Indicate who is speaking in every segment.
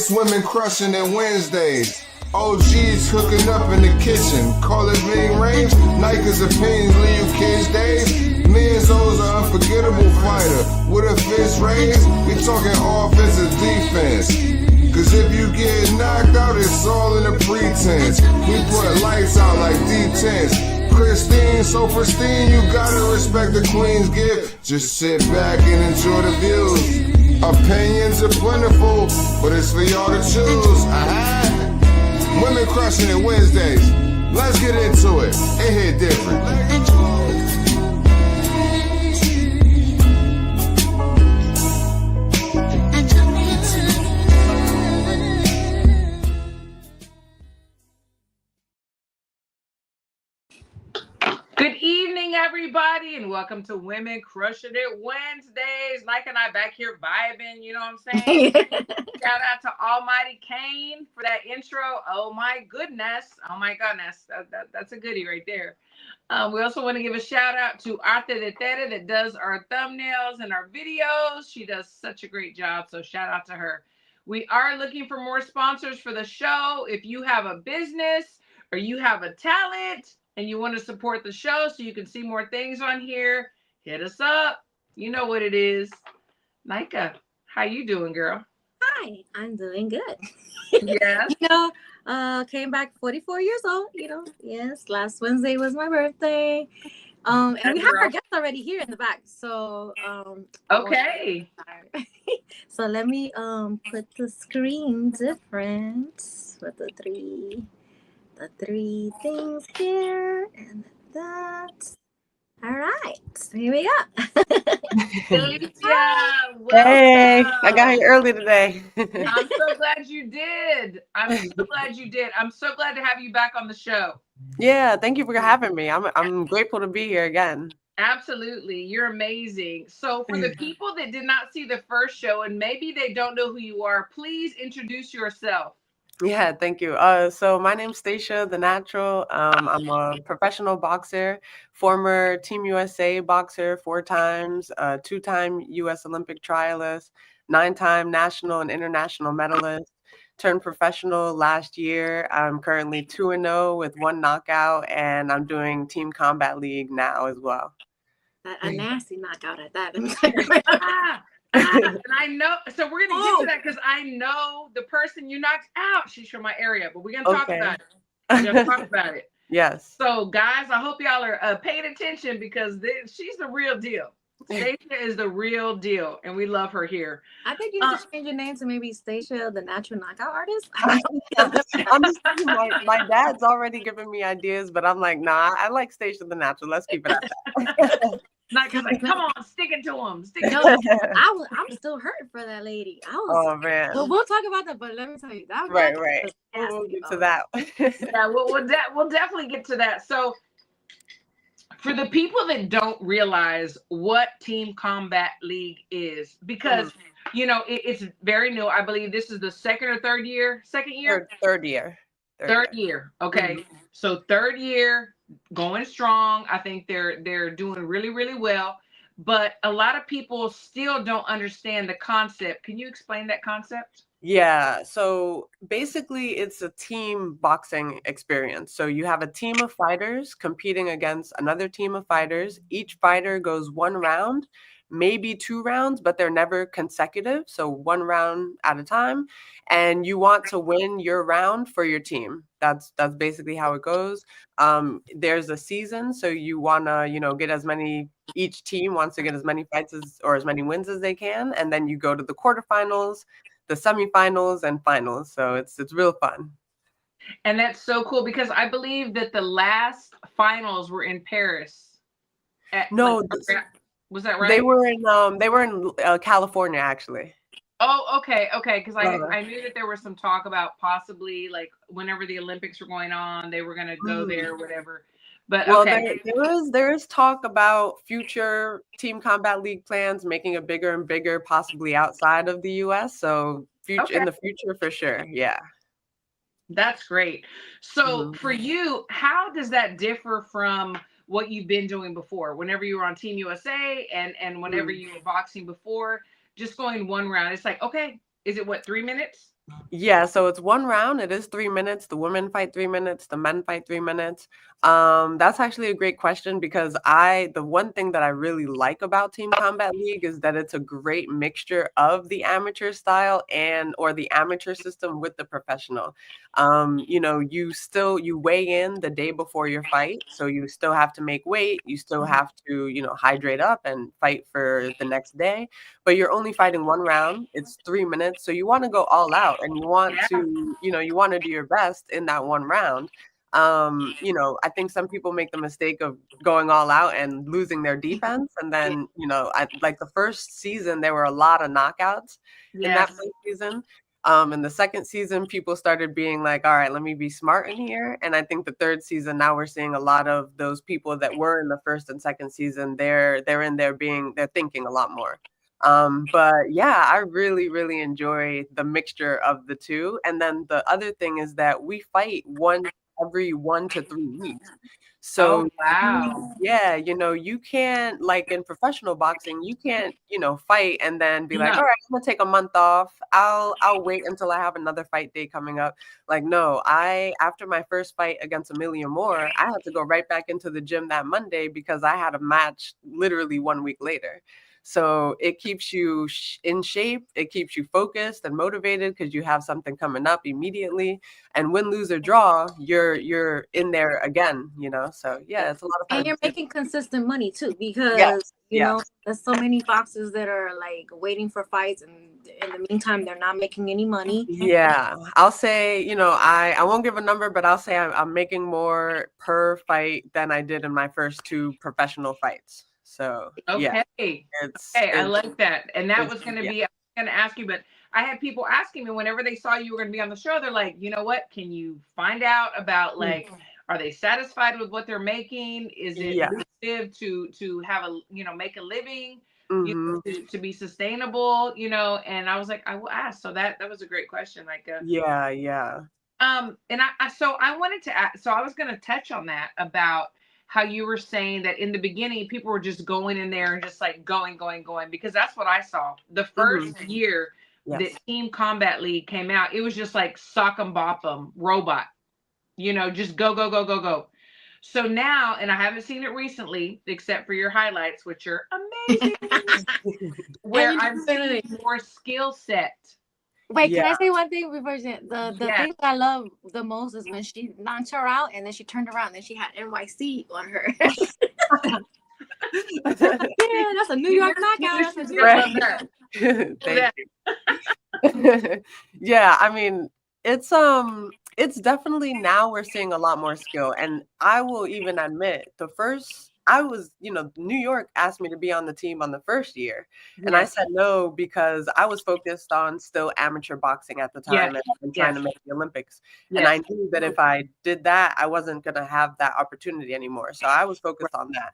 Speaker 1: It's women crushing it Wednesdays. OGs hooking up in the kitchen. Call it being range. Nike's opinions leave you kids days. Me and Zo's an unforgettable fighter. With a fist raised, we talking offense and defense. Cause if you get knocked out, it's all in the pretense. We put lights out like D10s. Christine, so pristine, you gotta respect the Queen's gift. Just sit back and enjoy the views. Opinions are plentiful, but it's for y'all to choose. Women crushing it Wednesdays. Let's get into it. It hit different.
Speaker 2: Good evening, everybody, and welcome to Women Crushing It Wednesdays. Nike and I back here vibing, you know what I'm saying? Shout out to Almighty Kane for that intro. Oh my goodness. That's a goodie right there. We also want to give a shout out to Arthur de Teta that does our thumbnails and our videos. She does such a great job, so shout out to her. We are looking for more sponsors for the show. If you have a business or you have a talent and you want to support the show so you can see more things on here, hit us up. You know what it is. Nika, how you doing, girl?
Speaker 3: Hi, I'm doing good.
Speaker 2: Yes.
Speaker 3: Came back 44 years old, Yes, last Wednesday was my birthday. And we have our guests already here in the back. So
Speaker 2: okay.
Speaker 3: So let me put the screen different with the three things here and that. All right, here we go.
Speaker 2: Alicia,
Speaker 4: hey, I got here early today.
Speaker 2: I'm so glad you did. I'm so glad to have you back on the show.
Speaker 4: Yeah, thank you for having me. I'm grateful to be here again.
Speaker 2: Absolutely. You're amazing. So for the people that did not see the first show and maybe they don't know who you are, please introduce yourself.
Speaker 4: Yeah, thank you. So my name's Stacia, the Natural. I'm a professional boxer, former Team USA boxer 4 times, 2-time US Olympic trialist, 9-time national and international medalist. Turned professional last year. I'm currently 2-0 with 1 knockout, and I'm doing Team Combat League now as well.
Speaker 3: A nasty knockout at that.
Speaker 2: And I know, so we're going to get to that because I know the person you knocked out. She's from my area, but we're going to talk about it. We're going to talk about it.
Speaker 4: Yes.
Speaker 2: So, guys, I hope y'all are paying attention because she's the real deal. Stacia is the real deal, and we love her here.
Speaker 3: I think you need to change your name to maybe Stacia, the Natural Knockout Artist.
Speaker 4: I'm just thinking, my dad's already giving me ideas, but I'm like, nah, I like Stacia the Natural. Let's keep it at that.
Speaker 2: Come on, stick it to him.
Speaker 3: I'm still hurting for that lady.
Speaker 4: Oh man.
Speaker 3: Well, we'll talk about that, but let me tell you that.
Speaker 4: Right. We'll get to that.
Speaker 2: Yeah, we'll definitely get to that. So, for the people that don't realize what Team Combat League is, because it's very new. I believe this is the second or third year. Second year.
Speaker 4: Third year.
Speaker 2: Third year. Okay, so third year. Going strong. I think they're doing really, really well. But a lot of people still don't understand the concept. Can you explain that concept?
Speaker 4: Yeah. So basically, it's a team boxing experience. So you have a team of fighters competing against another team of fighters. Each fighter goes 1 round, maybe 2 rounds, but they're never consecutive. So 1 round at a time. And you want to win your round for your team. That's basically how it goes. There's a season, so you want to, get as many, each team wants to get as many fights or as many wins as they can. And then you go to the quarterfinals, the semifinals, and finals. So it's real fun.
Speaker 2: And that's so cool because I believe that the last finals were in Paris. Was that right?
Speaker 4: They were in California, actually.
Speaker 2: Oh, okay. Because I knew that there was some talk about possibly like whenever the Olympics were going on, they were going to go there or whatever. But okay.
Speaker 4: There is talk about future Team Combat League plans, making it bigger and bigger, possibly outside of the US. So in the future, for sure. Yeah.
Speaker 2: That's great. So for you, how does that differ from what you've been doing before? Whenever you were on Team USA and whenever you were boxing before, just going 1 round, it's like, okay, is it 3 minutes?
Speaker 4: Yeah, so it's one round. It is 3 minutes. The women fight 3 minutes. The men fight 3 minutes. That's actually a great question because the one thing that I really like about Team Combat League is that it's a great mixture of the amateur style or the amateur system with the professional. You weigh in the day before your fight, so you still have to make weight. You still have to, hydrate up and fight for the next day, but you're only fighting one round. It's 3 minutes. So you want to go all out and
Speaker 2: Yeah.
Speaker 4: you want to do your best in that one round. I think some people make the mistake of going all out and losing their defense. And then, like the first season, there were a lot of knockouts in that
Speaker 2: Yes.
Speaker 4: first season. In the second season, people started being like, all right, let me be smart in here. And I think the third season, now we're seeing a lot of those people that were in the first and second season, they're in there they're thinking a lot more. But yeah, I really, really enjoy the mixture of the two. And then the other thing is that we fight every 1 to 3 weeks.
Speaker 2: Oh,
Speaker 4: So
Speaker 2: wow.
Speaker 4: you can't, like in professional boxing, you can't, fight and then be like,
Speaker 2: No.
Speaker 4: all right, I'm gonna take a month off. I'll wait until I have another fight day coming up. Like, no, after my first fight against Amelia Moore, I had to go right back into the gym that Monday because I had a match literally 1 week later. So it keeps you in shape, it keeps you focused and motivated because you have something coming up immediately. And win, lose, or draw, you're in there again, So yeah, it's a lot of
Speaker 3: And
Speaker 4: fun.
Speaker 3: you're making consistent money too,
Speaker 4: Yes,
Speaker 3: because
Speaker 4: yes.
Speaker 3: there's so many boxers that are like waiting for fights, and in the meantime, they're not making any money.
Speaker 4: Yeah, I'll say, I won't give a number, but I'll say I'm making more per fight than I did in my first 2 professional fights. So yeah,
Speaker 2: Okay.
Speaker 4: it's
Speaker 2: Okay, I
Speaker 4: it's
Speaker 2: like that. And that
Speaker 4: it's
Speaker 2: was going to
Speaker 4: yeah.
Speaker 2: be, I was going to ask you, but I had people asking me whenever they saw you were going to be on the show, they're like, you know what? Can you find out about like, are they satisfied with what they're making? Is it
Speaker 4: Yeah.
Speaker 2: lucrative to have make a living,
Speaker 4: Mhm.
Speaker 2: to be sustainable, and I was like, I will ask. So that was a great question. Like,
Speaker 4: Yeah, yeah.
Speaker 2: and so I wanted to ask, so I was going to touch on that about how you were saying that in the beginning people were just going in there and just like going because that's what I saw the
Speaker 4: Mhm.
Speaker 2: first year that
Speaker 4: Yes.
Speaker 2: Team Combat League came out. It was just like sock 'em bop 'em robot, just go. So now, and I haven't seen it recently except for your highlights, which are amazing, where I'm seeing more skill set.
Speaker 3: Wait,
Speaker 4: Yeah.
Speaker 3: can I say one thing before the
Speaker 2: Yes.
Speaker 3: thing that I love the most is when she knocked her out and then she turned around and then she had NYC on her. Yeah, that's a New York knockout. That's a New York.
Speaker 2: I love
Speaker 4: Right.
Speaker 2: that.
Speaker 4: Thank you. Yeah, I mean, it's definitely now we're seeing a lot more skill. And I will even admit New York asked me to be on the team on the first year. And I
Speaker 2: Yes.
Speaker 4: said no because I was focused on still amateur boxing at the
Speaker 2: Yes.
Speaker 4: time and trying
Speaker 2: Yes.
Speaker 4: to make the Olympics. And
Speaker 2: Yes.
Speaker 4: I knew that if I did that, I wasn't gonna have that opportunity anymore. So I was focused on that.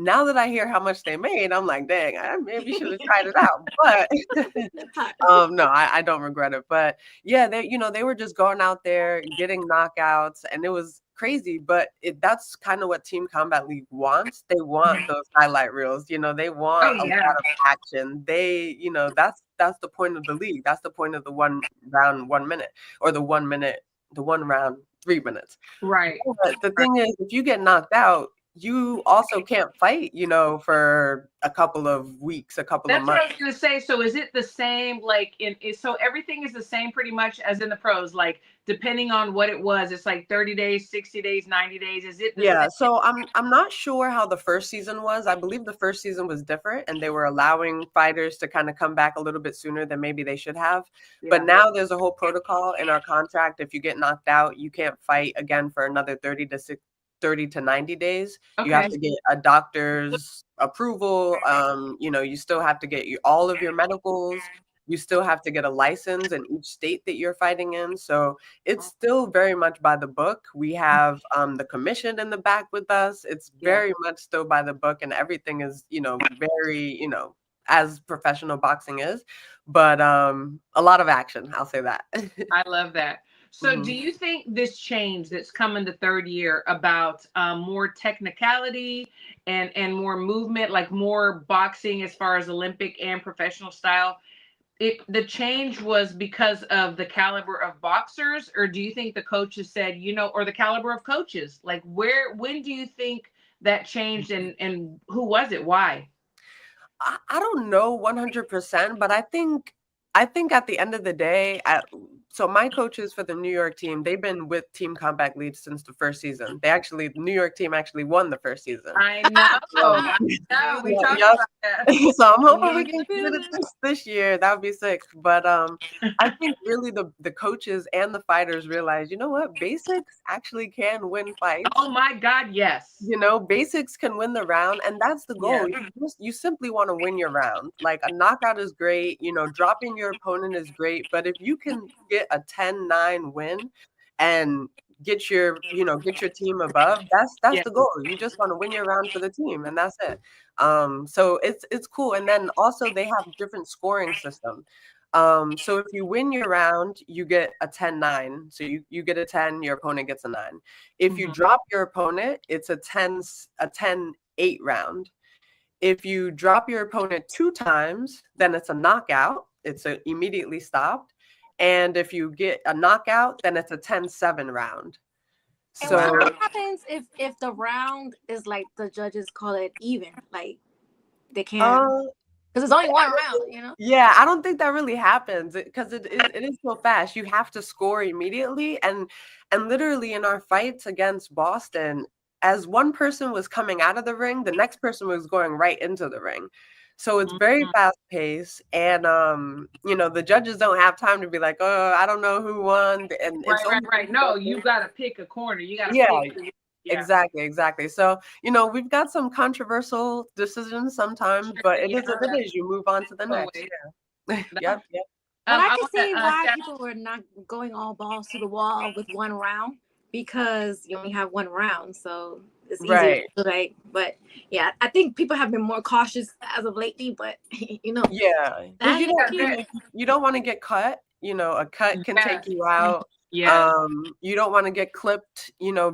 Speaker 4: Now that I hear how much they made, I'm like, dang, I maybe should have tried it out. But no, I don't regret it. But yeah, they were just going out there getting knockouts, and it was crazy. But that's kind of what Team Combat League wants. They want those highlight reels. They want
Speaker 2: Oh
Speaker 4: a
Speaker 2: yeah.
Speaker 4: lot of action. That's the point of the league. That's the point of the 1 round 1 minute, or the 1 round 3 minutes.
Speaker 2: Right.
Speaker 4: But the thing is, if you get knocked out, you also can't fight, for a couple of weeks, a couple of
Speaker 2: That's what
Speaker 4: months.
Speaker 2: I was gonna say. So is it the same like so everything is the same pretty much as in the pros, like depending on what it was, it's like 30 days, 60 days, 90 days. Is it the
Speaker 4: Yeah,
Speaker 2: same?
Speaker 4: so I'm not sure how the first season was. I believe the first season was different and they were allowing fighters to kind of come back a little bit sooner than maybe they should have. But
Speaker 2: Yeah.
Speaker 4: now there's a whole protocol in our contract. If you get knocked out, you can't fight again for another 30 to 90 days. You have
Speaker 2: Okay.
Speaker 4: to get a doctor's approval. You still have to get all of your medicals. You still have to get a license in each state that you're fighting in. So it's still very much by the book. We have the commission in the back with us. It's
Speaker 2: Yeah.
Speaker 4: very much still by the book, and everything is, very, as professional boxing is. But a lot of action, I'll say that.
Speaker 2: I love that. So do
Speaker 4: Mhm.
Speaker 2: you think this change that's coming the third year about more technicality and more movement, like more boxing as far as Olympic and professional style, the change was because of the caliber of boxers, or do you think the coaches said, or the caliber of coaches? Like, when do you think that changed, and who was it? Why?
Speaker 4: I don't know 100%, but I think at the end of the day, so my coaches for the New York team, they've been with Team Combat Lead since the first season. The New York team actually won the first season.
Speaker 2: I know. I know. We talked
Speaker 4: Yep.
Speaker 2: about that.
Speaker 4: So I'm hoping we can get it this year. That would be sick. But I think really the coaches and the fighters realize, you know what, basics actually can win fights.
Speaker 2: Oh my God, yes.
Speaker 4: Basics can win the round, and that's the goal.
Speaker 2: Yeah.
Speaker 4: You simply want to win your round. Like a knockout is great, dropping your opponent is great, but if you can get a 10-9 win and get your team above, that's
Speaker 2: Yeah.
Speaker 4: the goal. You just want to win your round for the team, and that's it. So it's cool. And then also they have different scoring system. So if you win your round, you get a 10-9. So you get a 10, your opponent gets a 9. If you drop your opponent, it's a 10-8 round. If you drop your opponent 2 times, then it's a knockout. It's immediately stopped. And if you get a knockout, then it's a 10-7 round.
Speaker 3: And
Speaker 4: So
Speaker 3: what happens if the round is like the judges call it even? Like they can't, because it's only one round,
Speaker 4: Yeah, I don't think that really happens because it is so fast. You have to score immediately, and literally in our fights against Boston, as one person was coming out of the ring, the next person was going right into the ring. So it's very fast paced, and the judges don't have time to be like, oh, I don't know who won, and it's
Speaker 2: Right. No, you got to pick a corner. You got to pick. Yeah.
Speaker 4: Exactly. So, we've got some controversial decisions sometimes, but it is what it is. You move on to the next. Yeah. Yep.
Speaker 3: But I can see why people were not going all balls to the wall with one round, because you only have one round, so it's easier.
Speaker 4: Right.
Speaker 3: Right. But yeah, I think people have been more cautious as of lately. But
Speaker 4: Yeah, because you don't want to get cut. A cut can take you out.
Speaker 2: Yeah.
Speaker 4: You don't want to get clipped,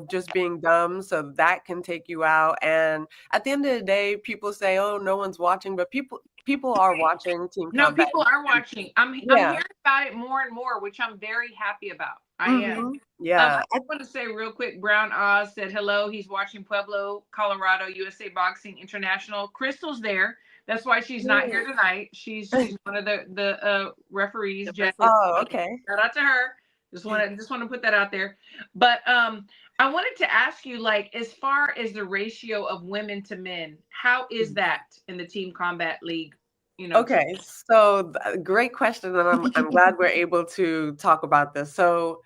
Speaker 4: just being dumb. So that can take you out. And at the end of the day, people say, oh, no one's watching, but people are watching Team
Speaker 2: No,
Speaker 4: Combat.
Speaker 2: people are watching. I'm hearing about it more and more, which I'm very happy about. I am.
Speaker 4: Yeah.
Speaker 2: I want to say real quick, Brown Oz said hello. He's watching Pueblo, Colorado, USA Boxing International. Crystal's there. That's why she's not here tonight. She's one of the referees.
Speaker 4: Oh, okay.
Speaker 2: Shout out to her. Just want to put that out there. But I wanted to ask you, like, as far as the ratio of women to men, how is that in the Team Combat League?
Speaker 4: Okay, so great question, and I'm glad we're able to talk about this. So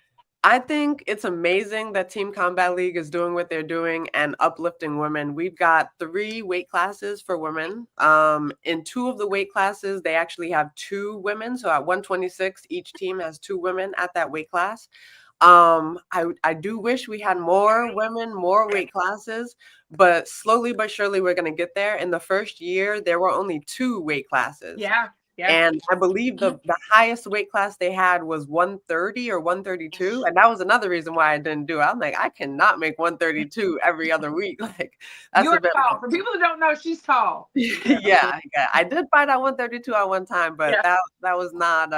Speaker 4: I think it's amazing that Team Combat League is doing what they're doing and uplifting women. We've got 3 weight classes for women. In 2 of the weight classes, they actually have 2 women. So at 126, each team has 2 women at that weight class. I do wish we had more women, more weight classes, but slowly but surely we're going to get there. In the first year, there were only 2 weight classes.
Speaker 2: Yeah.
Speaker 4: And I believe the highest weight class they had was 130 or 132. And that was another reason why I didn't do it. I'm like, I cannot make 132 every other week. Like, that's
Speaker 2: You're tall. For people who don't know, she's tall.
Speaker 4: Yeah. I did fight at 132 at one time, but that was not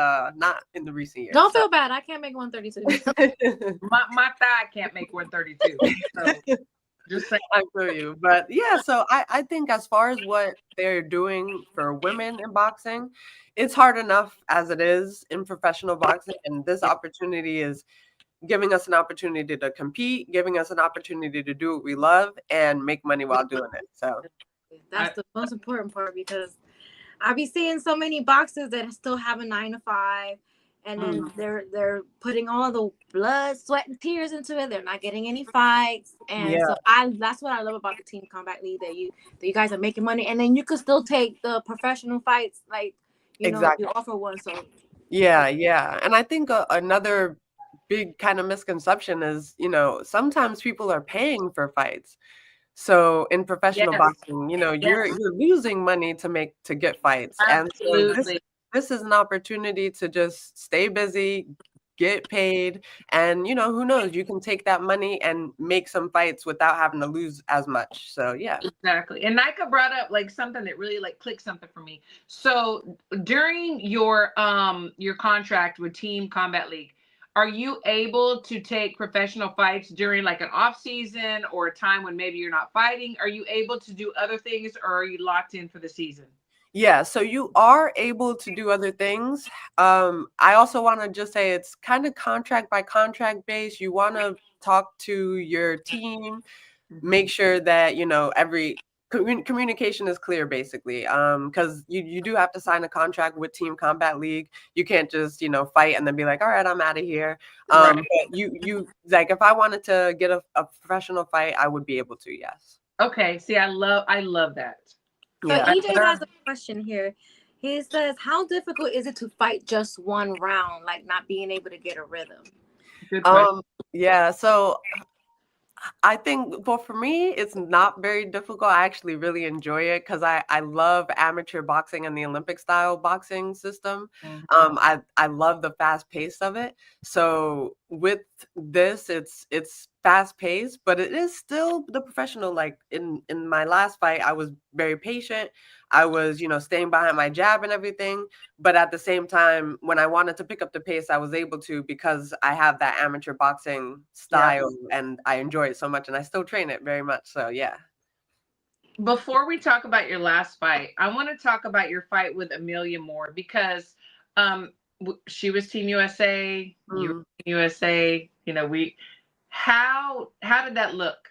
Speaker 4: in the recent years.
Speaker 3: Don't feel bad. I can't make 132.
Speaker 2: my thigh can't make 132. So. Just saying.
Speaker 4: I feel you. But yeah, so I think as far as what they're doing for women in boxing, it's hard enough as it is in professional boxing. And this opportunity is giving us an opportunity to compete, giving us an opportunity to do what we love and make money while doing it. So
Speaker 3: that's the most important part, because I be seeing so many boxers that still have a 9 to 5. And then they're putting all the blood, sweat, and tears into it. They're not getting any fights, and so that's what I love about the Team Combat League, that you guys are making money, and then you could still take the professional fights, like you offer one. So
Speaker 4: yeah, and I think another big kind of misconception is sometimes people are paying for fights. So in professional boxing, you're losing money to get fights,
Speaker 2: Absolutely.
Speaker 4: and so this is an opportunity to just stay busy, get paid, and who knows, you can take that money and make some fights without having to lose as much. So yeah.
Speaker 2: Exactly. And Nika brought up like something that really like clicked something for me. So during your contract with Team Combat League, are you able to take professional fights during like an off season or a time when maybe you're not fighting? Are you able to do other things, or are you locked in for the season?
Speaker 4: Yeah, so you are able to do other things. I also want to just say it's kind of contract by contract based. You want to talk to your team, make sure that every communication is clear, basically, because you do have to sign a contract with Team Combat League. You can't just fight and then be like, all right, I'm out of here.
Speaker 2: Right.
Speaker 4: But you like, if I wanted to get a professional fight, I would be able to. Yes.
Speaker 2: Okay. See, I love that.
Speaker 3: So
Speaker 4: Yeah.
Speaker 3: EJ has a question here. He says, how difficult is it to fight just one round, like not being able to get a rhythm?
Speaker 2: Good question.
Speaker 4: Yeah, so I think, well, for me, it's not very difficult. I actually really enjoy it because I love amateur boxing and the Olympic style boxing system.
Speaker 2: Mhm.
Speaker 4: I love the fast pace of it. So with this, it's fast paced, but it is still the professional. Like in my last fight, I was very patient. I was, staying behind my jab and everything. But at the same time, when I wanted to pick up the pace, I was able to because I have that amateur boxing style and I enjoy it so much, and I still train it very much. So yeah.
Speaker 2: Before we talk about your last fight, I want to talk about your fight with Amelia Moore because she was Team USA, you were Team USA. How did that look?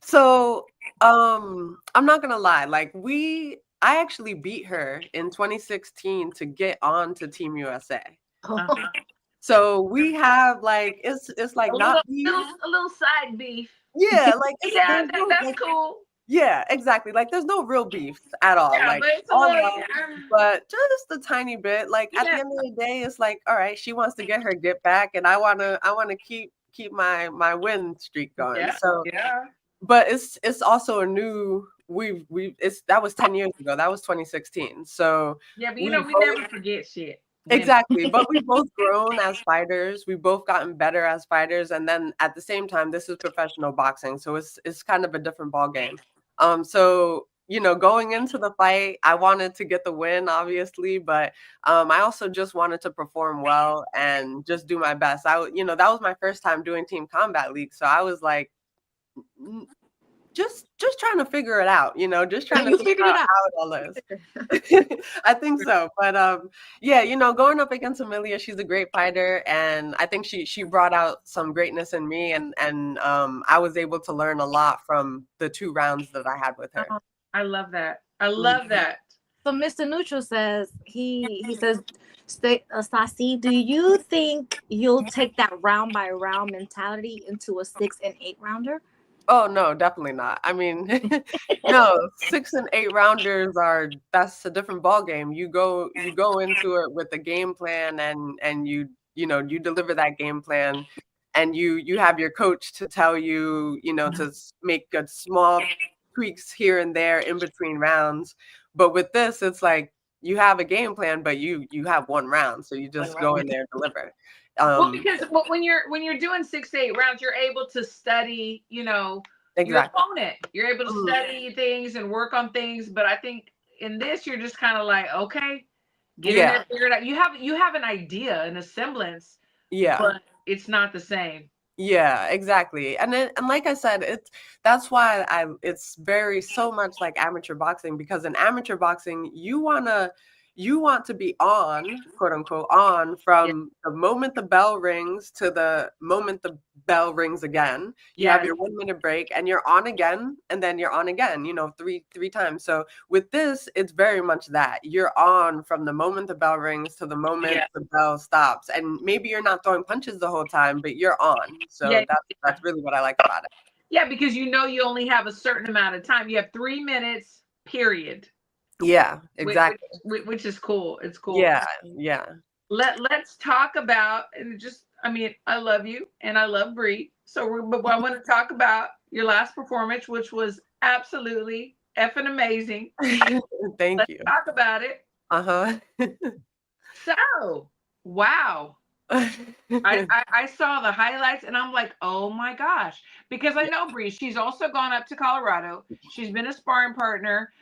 Speaker 4: So I'm not gonna lie, like I actually beat her in 2016 to get on to Team USA.
Speaker 2: Uh-huh.
Speaker 4: So we have like it's like not beef.
Speaker 2: A little side beef.
Speaker 4: Yeah, like
Speaker 2: Yeah, that's cool.
Speaker 4: Yeah, exactly. Like there's no real beef at all.
Speaker 2: Yeah,
Speaker 4: Like
Speaker 2: but it's a
Speaker 4: all
Speaker 2: little,
Speaker 4: love, but just a tiny bit. Like at the end of the day, it's like, all right, she wants to get her get back, and I wanna keep my win streak going.
Speaker 2: Yeah,
Speaker 4: So
Speaker 2: yeah.
Speaker 4: but it's also a new that was 10 years ago. That was 2016. So
Speaker 2: Yeah, but
Speaker 4: we
Speaker 2: we
Speaker 4: both,
Speaker 2: never forget shit.
Speaker 4: exactly. But we've both grown as fighters. We've both gotten better as fighters. And then at the same time, this is professional boxing. So it's kind of a different ball game. So going into the fight, I wanted to get the win, obviously, but I also just wanted to perform well and just do my best. That was my first time doing Team Combat League. So I was like, just trying to figure it out, just trying to figure out how it all is. I think so. But yeah, going up against Amelia, she's a great fighter, and I think she brought out some greatness in me, and I was able to learn a lot from the 2 rounds that I had with her.
Speaker 2: Oh, I love that. I love that.
Speaker 3: So Mr. Neutral says he says, Staci, do you think you'll take that round by round mentality into a 6 and 8 rounder?
Speaker 4: Oh no, definitely not. I mean, no, 6 and 8 rounders that's a different ball game. You go into it with a game plan, and you deliver that game plan, and you have your coach to tell you, to make a small tweaks here and there in between rounds. But with this, it's like you have a game plan, but you have 1 round, so you just go in there and deliver.
Speaker 2: Well, because when you're doing 6 to 8 rounds, you're able to study, your opponent. You're able to study things and work on things. But I think in this, you're just kind of like, okay, get in there, figure it out. You have an idea, an semblance, but it's not the same.
Speaker 4: Yeah, exactly. And like I said, that's why it's very so much like amateur boxing, because in amateur boxing, you want to be on, quote unquote, on from the moment the bell rings to the moment the bell rings again. You have your 1 minute break, and you're on again, and then you're on again, three times. So with this, it's very much that you're on from the moment the bell rings to the moment the bell stops. And maybe you're not throwing punches the whole time, but you're on. So that's really what I like about it.
Speaker 2: Yeah, because you only have a certain amount of time. You have 3 minutes, period.
Speaker 4: Yeah, exactly.
Speaker 2: Which is cool. It's cool.
Speaker 4: Yeah.
Speaker 2: Let's talk about, and I love you and I love Bree. So I want to talk about your last performance, which was absolutely effing amazing.
Speaker 4: Thank you.
Speaker 2: Let's talk about it.
Speaker 4: Uh-huh.
Speaker 2: So, wow. I saw the highlights and I'm like, oh my gosh, because I know Bree. She's also gone up to Colorado. She's been a sparring partner.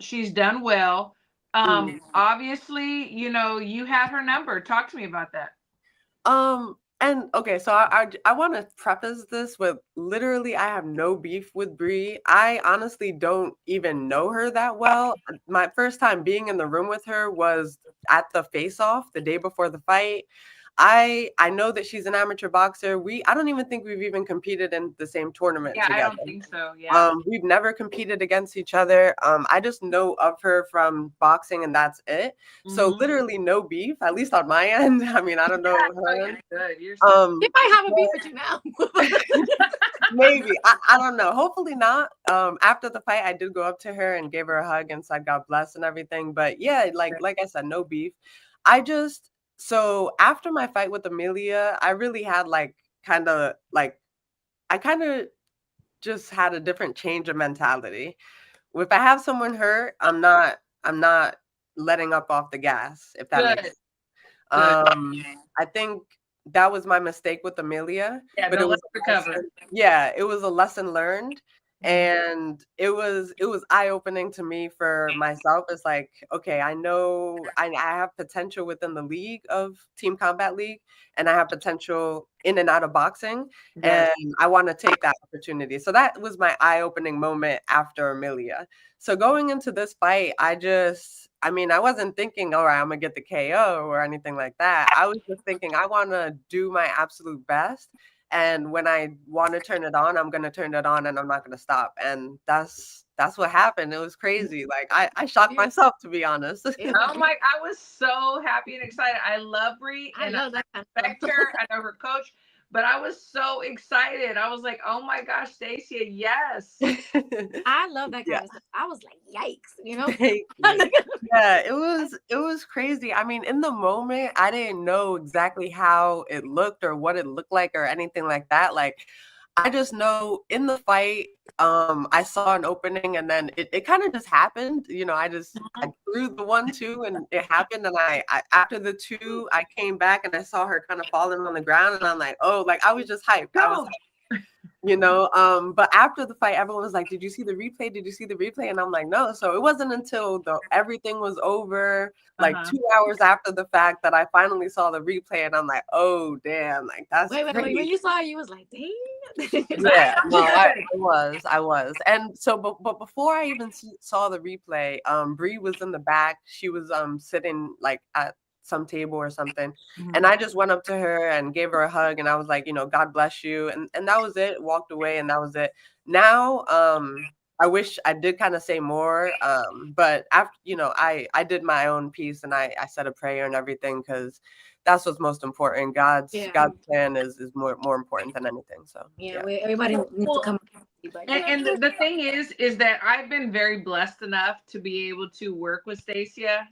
Speaker 2: She's done well.
Speaker 4: Mm.
Speaker 2: Obviously, you had her number. Talk to me about that.
Speaker 4: And okay, so I want to preface this with literally I have no beef with Bree. I honestly don't even know her that well. My first time being in the room with her was at the face off the day before the fight. I know that she's an amateur boxer. I don't even think we've even competed in the same tournament
Speaker 2: Yeah, I
Speaker 4: together.
Speaker 2: don't think so. Yeah.
Speaker 4: We've never competed against each other. I just know of her from boxing and that's it. So literally no beef, at least on my end. I mean, I don't know her end.
Speaker 2: Good. You're so
Speaker 3: She might have a beef with you now.
Speaker 4: Maybe. I don't know. Hopefully not. After the fight, I did go up to her and gave her a hug and said God bless and everything. But yeah, like I said, no beef. So after my fight with Amelia, I really had I kind of just had a different change of mentality. If I have someone hurt, I'm not letting up off the gas, if that makes sense. I think that was my mistake with Amelia.
Speaker 2: Yeah,
Speaker 4: but
Speaker 2: no,
Speaker 4: it was
Speaker 2: let's recover.
Speaker 4: it was a lesson learned. And it was eye-opening to me for myself. It's like, okay, I know I have potential within the league of Team Combat League, and I have potential in and out of boxing,
Speaker 2: Yes.
Speaker 4: and I want to take that opportunity. So that was my eye-opening moment after Amelia. So going into this fight, I wasn't thinking, all right, I'm gonna get the KO or anything like that. I was just thinking I want to do my absolute best. And when I want to turn it on, I'm going to turn it on and I'm not going to stop. And that's what happened. It was crazy. Like I shocked myself, to be honest.
Speaker 2: Oh my, I was so happy and excited. I love Bree and I respect her. I know her coach, but I was so excited. I was like, oh my gosh, Stacia, yes.
Speaker 3: I love that kind of stuff. I was like, yikes,
Speaker 4: Yeah, it was crazy. I mean, in the moment, I didn't know exactly how it looked or what it looked like or anything like that. Like, I just know in the fight, I saw an opening and then it kind of just happened. I threw the 1-2 and it happened. And I after the 2, I came back and I saw her kind of falling on the ground and I'm like, oh, like I was just hyped. I was but after the fight, everyone was like, did you see the replay? Did you see the replay? And I'm like, no. So it wasn't until everything was over, like 2 hours after the fact, that I finally saw the replay. And I'm like, oh, damn, like that's
Speaker 3: wait, when you saw it, you was like, damn.
Speaker 4: Yeah, no, I was. And so, but before I even saw the replay, Bree was in the back. She was sitting like at some table or something. And I just went up to her and gave her a hug and I was like, God bless you. And that was it. Walked away and that was it. Now, I wish I did kind of say more. But after, I did my own piece and I said a prayer and everything because that's what's most important. God's plan is more important than anything. So
Speaker 3: everybody needs to come.
Speaker 2: And the thing is that I've been very blessed enough to be able to work with Stacia,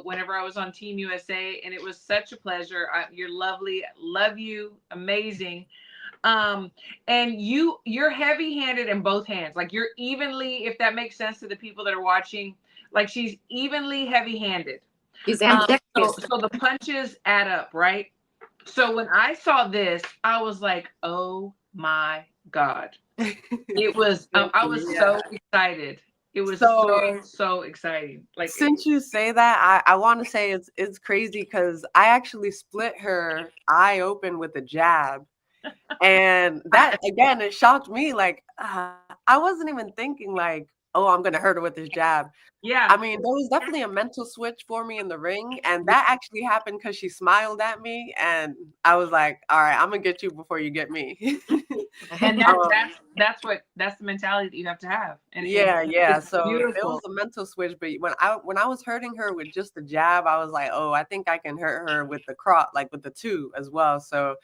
Speaker 2: whenever I was on Team USA, and it was such a pleasure. You're lovely. Love you. Amazing. And you're heavy-handed in both hands. Like you're evenly, if that makes sense to the people that are watching, like she's evenly heavy-handed. So the punches add up, right? So when I saw this, I was like, oh my God. It was I was so excited. It was so exciting. Like
Speaker 4: since you say that, I want to say it's crazy because I actually split her eye open with a jab. And that again, it shocked me. Like I wasn't even thinking like, oh, I'm gonna hurt her with this jab.
Speaker 2: Yeah.
Speaker 4: I mean, there was definitely a mental switch for me in the ring. And that actually happened because she smiled at me. And I was like, all right, I'm gonna get you before you get me.
Speaker 2: And that's the mentality that you have to have. And
Speaker 4: so
Speaker 2: beautiful.
Speaker 4: It was a mental switch. But when I was hurting her with just the jab, I was like, oh, I think I can hurt her with the like with the 2 as well. So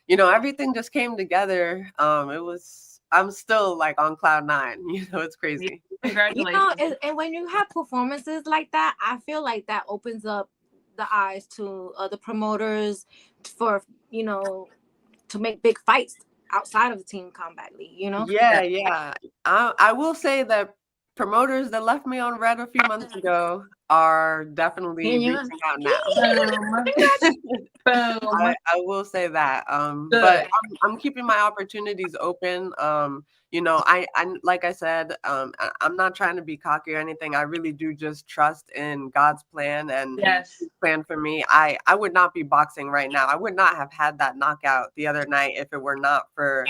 Speaker 4: everything just came together. I'm still like on cloud 9. It's crazy.
Speaker 2: Congratulations.
Speaker 3: And when you have performances like that, I feel like that opens up the eyes to the promoters for to make big fights outside of the Team Combat League.
Speaker 4: Yeah. I will say that promoters that left me on red a few months ago are definitely reaching out now.
Speaker 2: Boom.
Speaker 4: I will say that.
Speaker 2: Good.
Speaker 4: But I'm keeping my opportunities open. You know, I like I said, I'm not trying to be cocky or anything. I really do just trust in God's plan and
Speaker 2: Yes.
Speaker 4: His plan for me. I would not be boxing right now. I would not have had that knockout the other night if it were not for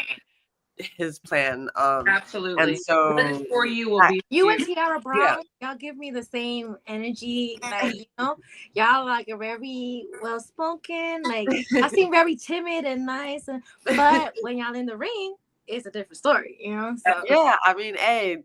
Speaker 4: His plan.
Speaker 2: Absolutely.
Speaker 4: And so
Speaker 2: what is for you will be
Speaker 3: You
Speaker 2: for
Speaker 3: and
Speaker 2: you.
Speaker 3: Tiara Brown, y'all give me the same energy. Like, you know, y'all like are very well spoken. Like, I seem very timid and nice, but when y'all in the ring, it's a different story, you know. So
Speaker 4: yeah, I mean, hey,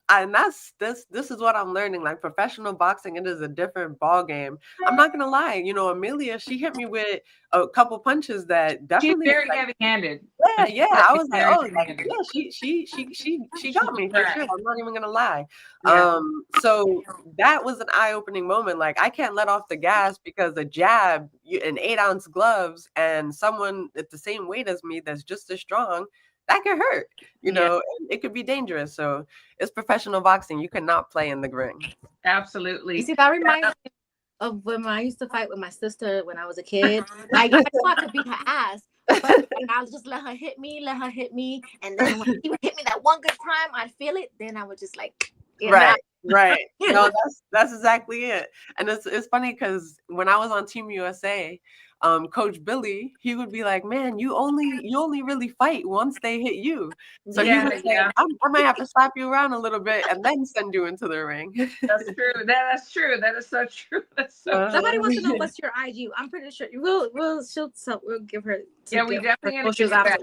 Speaker 4: and that's this is what I'm learning. Like professional boxing, it is a different ball game. I'm not gonna lie, you know, Amelia, she hit me with a couple punches that
Speaker 2: She's
Speaker 4: definitely
Speaker 2: very
Speaker 4: like,
Speaker 2: heavy-handed.
Speaker 4: yeah. I was like,
Speaker 2: Very
Speaker 4: oh, like,
Speaker 2: heavy-handed.
Speaker 4: yeah, she got me for
Speaker 2: Right.
Speaker 4: sure. I'm not even gonna lie.
Speaker 2: Yeah.
Speaker 4: So that was an eye-opening moment. Like I can't let off the gas because a jab, an 8-ounce gloves, and someone at the same weight as me that's just as strong, that could hurt. You know, and it could be dangerous. So it's professional boxing. You cannot play in the ring.
Speaker 2: Absolutely.
Speaker 3: you see, that reminds me of when I used to fight with my sister when I was a kid. Like, I knew I could beat her ass, but like, I'll just let her hit me, and then when she would hit me that one good time, I'd feel it. Then I would just like,
Speaker 4: Right. No, that's exactly it. And it's funny because when I was on Team USA, Coach Billy, he would be like, "Man, you only really fight once they hit you." So he would say, I might have to slap you around a little bit and then send you into the ring.
Speaker 2: That's true. That's true. That is so true. That's so true.
Speaker 3: Somebody wants to know what's your IG. I'm pretty sure we'll give her.
Speaker 2: We definitely gonna get to that.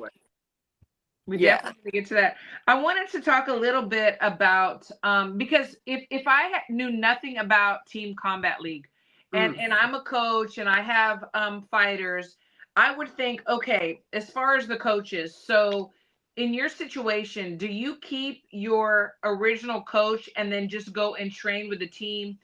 Speaker 2: We definitely get to that. I wanted to talk a little bit about because if I knew nothing about Team Combat League and I'm a coach and I have fighters, I would think, okay, as far as the coaches, so in your situation, do you keep your original coach and then just go and train with the team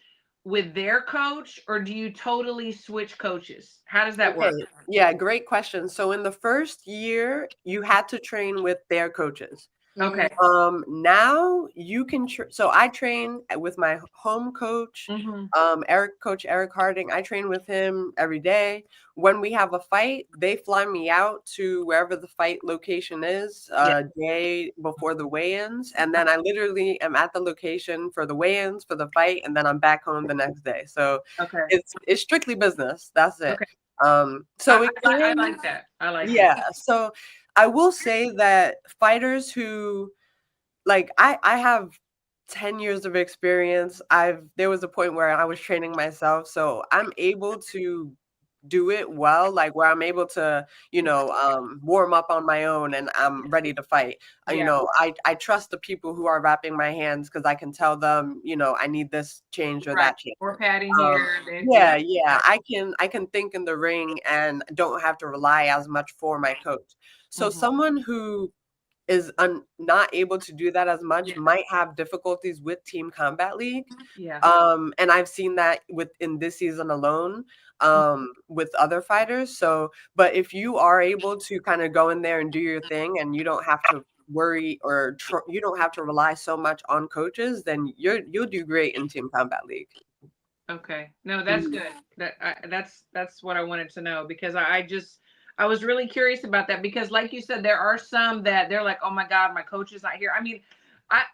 Speaker 2: with their coach, or do you totally switch coaches? How does that work?
Speaker 4: Yeah, great question. So in the first year, you had to train with their coaches.
Speaker 2: Okay.
Speaker 4: Now you can. So I train with my home coach, Coach Eric Harding. I train with him every day. When we have a fight, they fly me out to wherever the fight location is a day before the weigh-ins, and then I literally am at the location for the weigh-ins for the fight, and then I'm back home the next day. So it's strictly business. That's it. So
Speaker 2: I like that. I like that.
Speaker 4: Yeah. So I will say that fighters who like I have 10 years of experience. There was a point where I was training myself, so I'm able to do it well, like where I'm able to, warm up on my own and I'm ready to fight. I trust the people who are wrapping my hands because I can tell them, I need this change or that change.
Speaker 2: Or padding here.
Speaker 4: Yeah. I can think in the ring and don't have to rely as much for my coach. So someone who is not able to do that as much might have difficulties with Team Combat League. And I've seen that in this season alone with other fighters. So, but if you are able to kind of go in there and do your thing and you don't have to worry or you don't have to rely so much on coaches, then you'll do great in Team Combat League.
Speaker 2: Okay. No, that's good. That's what I wanted to know because I was really curious about that because like you said, there are some that they're like, oh my God, my coach is not here. I mean, I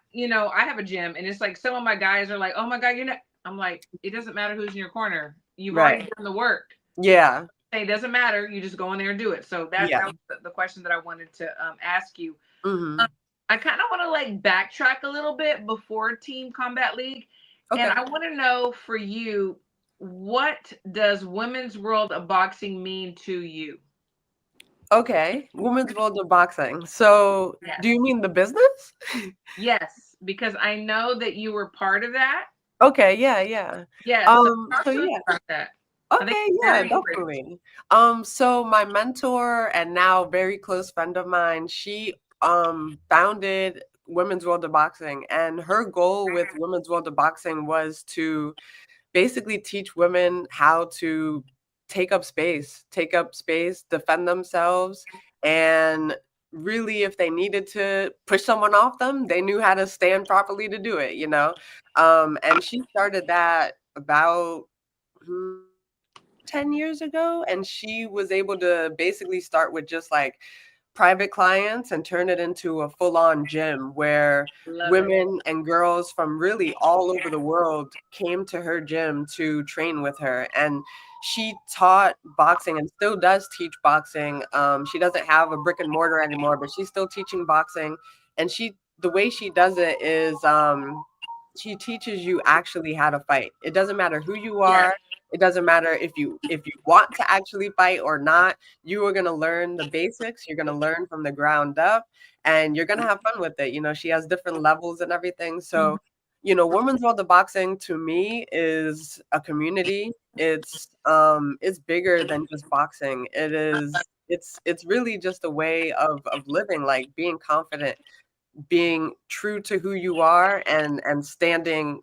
Speaker 2: have a gym and it's like some of my guys are like, oh my God, I'm like, it doesn't matter who's in your corner. You've already done the work.
Speaker 4: Yeah.
Speaker 2: It doesn't matter. You just go in there and do it. So that was the question that I wanted to ask you. I kind of want to like backtrack a little bit before Team Combat League. Okay. And I want to know for you, what does Women's World of Boxing mean to you?
Speaker 4: Okay, Women's World of Boxing. So do you mean the business?
Speaker 2: Yes, because I know that you were part of that.
Speaker 4: Okay, yeah.
Speaker 2: Yeah,
Speaker 4: so yeah.
Speaker 2: About that.
Speaker 4: Okay, yeah, definitely. So my mentor and now very close friend of mine, she founded Women's World of Boxing, and her goal with Women's World of Boxing was to basically teach women how to take up space, defend themselves, and really, if they needed to push someone off them, they knew how to stand properly to do it, you know? And she started that about 10 years ago, and she was able to basically start with just like private clients and turn it into a full-on gym where
Speaker 2: Love it.
Speaker 4: women and girls from really all over the world came to her gym to train with her. And she taught boxing and still does teach boxing. She doesn't have a brick and mortar anymore, but she's still teaching boxing. And the way she does it is she teaches you actually how to fight. It doesn't matter who you are. It doesn't matter if you want to actually fight or not. You are going to learn the basics. You're going to learn from the ground up, and you're going to have fun with it. You know, she has different levels and everything. So, you know, Women's World of Boxing to me is a community. It's bigger than just boxing. It's really just a way of living, like being confident, being true to who you are, and standing